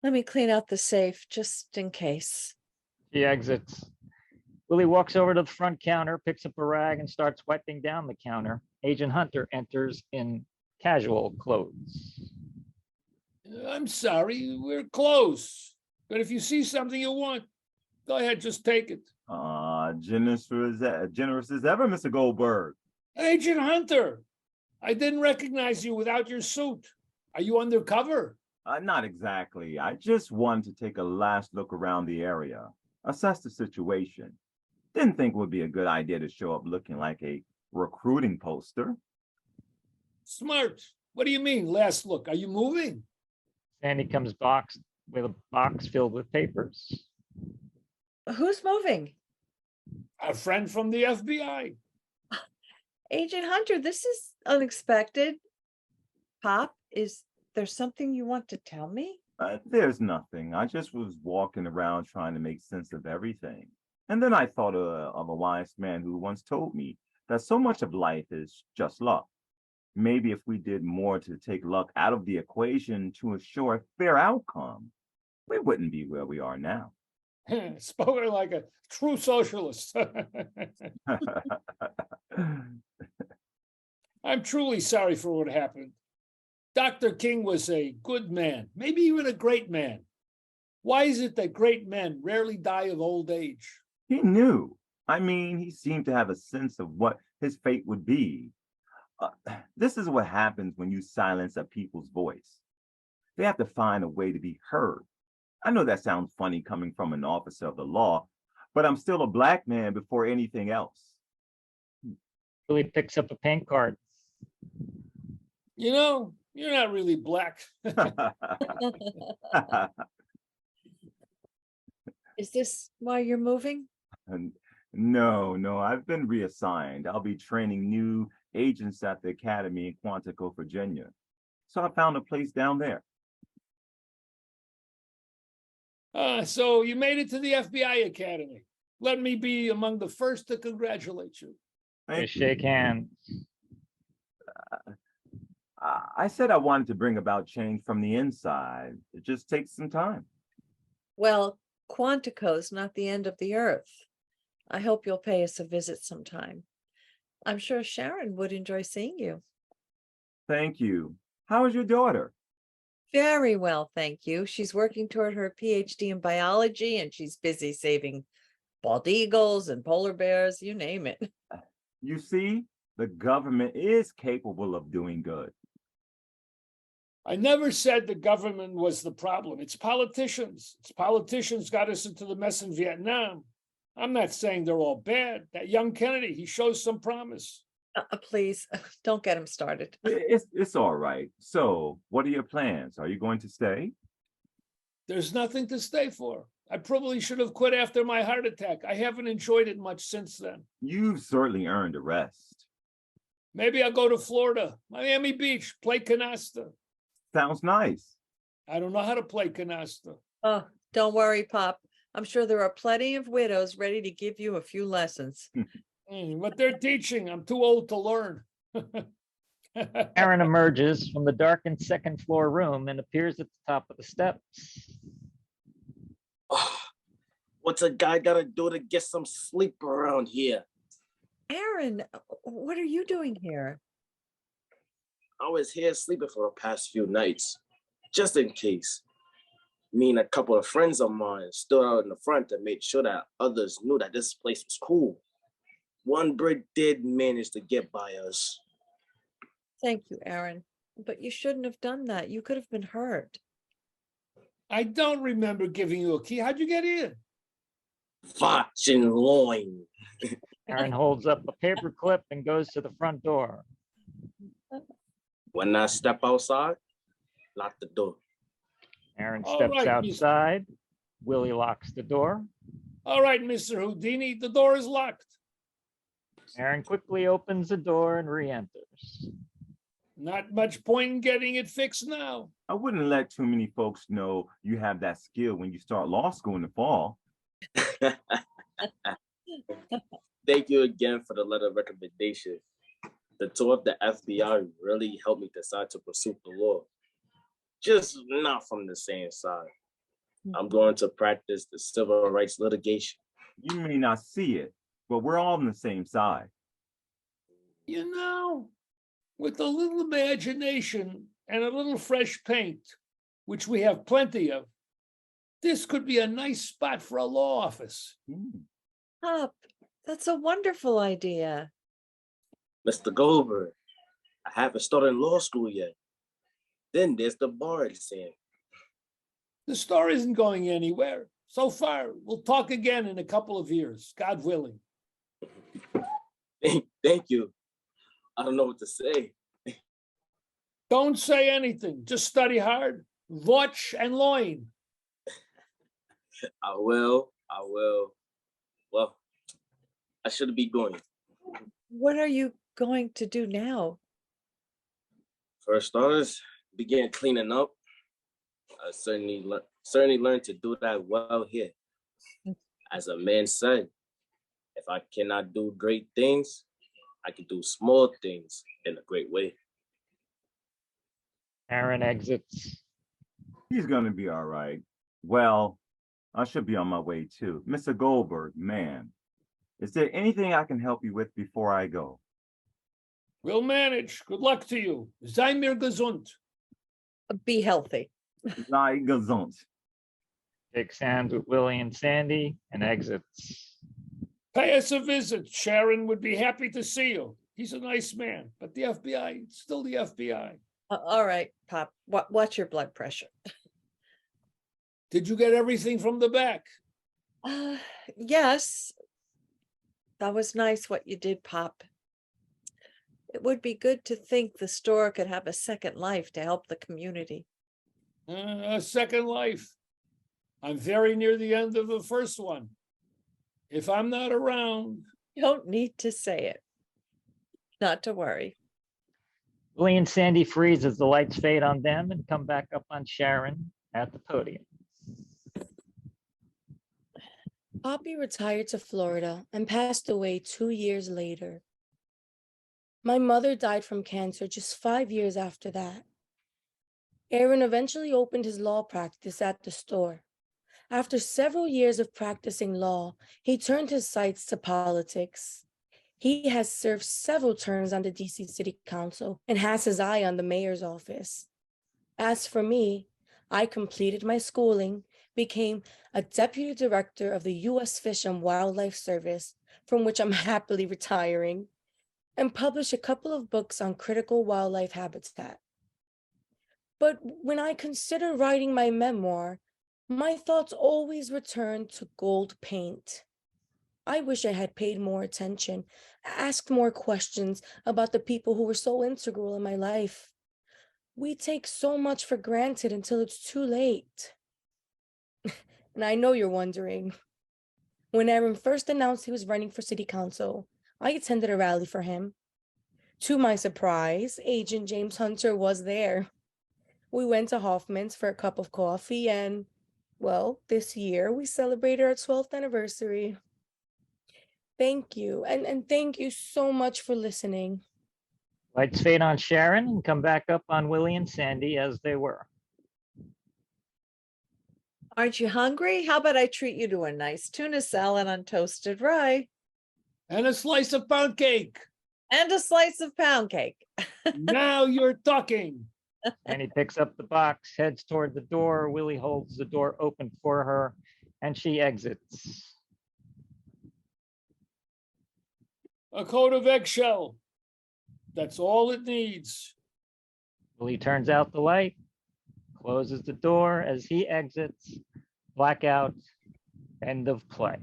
Let me clean out the safe just in case. She exits. Willie walks over to the front counter, picks up a rag, and starts wiping down the counter. Agent Hunter enters in casual clothes. I'm sorry, we're closed. But if you see something you want, go ahead, just take it. Generous as ever, Mr. Goldberg. Agent Hunter, I didn't recognize you without your suit. Are you undercover? Not exactly. I just wanted to take a last look around the area, assess the situation. Didn't think it would be a good idea to show up looking like a recruiting poster. Smart. What do you mean, last look? Are you moving? Sandy comes boxed with a box filled with papers. Who's moving? A friend from the FBI. Agent Hunter, this is unexpected. Pop, is there something you want to tell me? There's nothing. I just was walking around trying to make sense of everything. And then I thought of a wise man who once told me that so much of life is just luck. Maybe if we did more to take luck out of the equation to assure a fair outcome, we wouldn't be where we are now. Spoken like a true socialist. I'm truly sorry for what happened. Dr. King was a good man, maybe even a great man. Why is it that great men rarely die of old age? He knew. I mean, he seemed to have a sense of what his fate would be. This is what happens when you silence a people's voice. They have to find a way to be heard. I know that sounds funny coming from an officer of the law, but I'm still a black man before anything else. Willie picks up a paint card. You know, you're not really black. Is this why you're moving? No, I've been reassigned. I'll be training new agents at the academy in Quantico, Virginia. So I found a place down there. So you made it to the FBI Academy. Let me be among the first to congratulate you. They shake hands. I said I wanted to bring about change from the inside. It just takes some time. Well, Quantico's not the end of the earth. I hope you'll pay us a visit sometime. I'm sure Sharon would enjoy seeing you. Thank you. How is your daughter? Very well, thank you. She's working toward her PhD in biology, and she's busy saving bald eagles and polar bears, you name it. You see, the government is capable of doing good. I never said the government was the problem. It's politicians. It's politicians got us into the mess in Vietnam. I'm not saying they're all bad. That young Kennedy, he shows some promise. Please, don't get him started. It's all right. So, what are your plans? Are you going to stay? There's nothing to stay for. I probably should have quit after my heart attack. I haven't enjoyed it much since then. You've certainly earned a rest. Maybe I'll go to Florida, Miami Beach, play canasta. Sounds nice. I don't know how to play canasta. Oh, don't worry, Pop. I'm sure there are plenty of widows ready to give you a few lessons. What they're teaching, I'm too old to learn. Aaron emerges from the darkened second floor room and appears at the top of the steps. What's a guy gotta do to get some sleep around here? Aaron, what are you doing here? I was here sleeping for the past few nights, just in case. Me and a couple of friends of mine stood out in the front and made sure that others knew that this place was cool. One bird did manage to get by us. Thank you, Aaron. But you shouldn't have done that. You could have been hurt. I don't remember giving you a key. How'd you get in? Fox and loin. Aaron holds up a paper clip and goes to the front door. When I step outside, lock the door. Aaron All steps right, outside. Willie locks the door. All right, Mr. Houdini, the door is locked. Aaron quickly opens the door and re-enters. Not much point in getting it fixed now. I wouldn't let too many folks know you have that skill when you start law school in the fall. Thank you again for the letter of recommendation. The tour of the FBI really helped me decide to pursue the law. Just not from the same side. I'm going to practice the civil rights litigation. You may not see it, but we're all on the same side. You know, with a little imagination and a little fresh paint, which we have plenty of, this could be a nice spot for a law office. Pop, that's a wonderful idea. Mr. Goldberg, I haven't started law school yet. Then there's the bar exam. The store isn't going anywhere. So far, we'll talk again in a couple of years, God willing. Thank you. I don't know what to say. Don't say anything. Just study hard. Watch and loin. I will. Well, I should be going. What are you going to do now? For starters, begin cleaning up. I certainly learned to do that well here. As a man said, if I cannot do great things, I can do small things in a great way. Aaron exits. He's gonna be all right. Well, I should be on my way too. Mr. Goldberg, ma'am, is there anything I can help you with before I go? We'll manage. Good luck to you. Sei mir gesund. Be healthy. Sei gesund. Shakes hands with Willie and Sandy and exits. Pay us a visit. Sharon would be happy to see you. He's a nice man, but the FBI, it's still the FBI. All right, Pop, watch your blood pressure. Did you get everything from the back? Yes, that was nice what you did, Pop. It would be good to think the store could have a second life to help the community. A second life. I'm very near the end of the first one. If I'm not around. You don't need to say it. Not to worry. Willie and Sandy freeze as the lights fade on them and come back up on Sharon at the podium. Poppy retired to Florida and passed away 2 years later. My mother died from cancer just 5 years after that. Aaron eventually opened his law practice at the store. After several years of practicing law, he turned his sights to politics. He has served several terms on the DC City Council and has his eye on the mayor's office. As for me, I completed my schooling, became a deputy director of the U.S. Fish and Wildlife Service, from which I'm happily retiring, and published a couple of books on critical wildlife habitat. But when I consider writing my memoir, my thoughts always return to gold paint. I wish I had paid more attention, asked more questions about the people who were so integral in my life. We take so much for granted until it's too late. And I know you're wondering. When Aaron first announced he was running for city council, I attended a rally for him. To my surprise, Agent James Hunter was there. We went to Hoffman's for a cup of coffee and, well, this year we celebrated our 12th anniversary. Thank you, and thank you so much for listening. Lights fade on Sharon and come back up on Willie and Sandy as they were. Aren't you hungry? How about I treat you to a nice tuna salad on toasted rye? And a slice of pound cake. And a slice of pound cake. Now you're talking. And he picks up the box, heads toward the door. Willie holds the door open for her, and she exits. A coat of eggshell. That's all it needs. Willie turns out the light, closes the door as he exits. Blackout. End of play.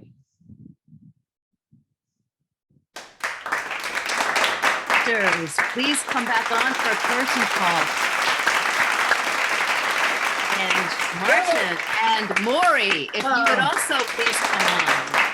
Actors, please come back on for a curtain call. And Martin and Morey, if you would also please come on.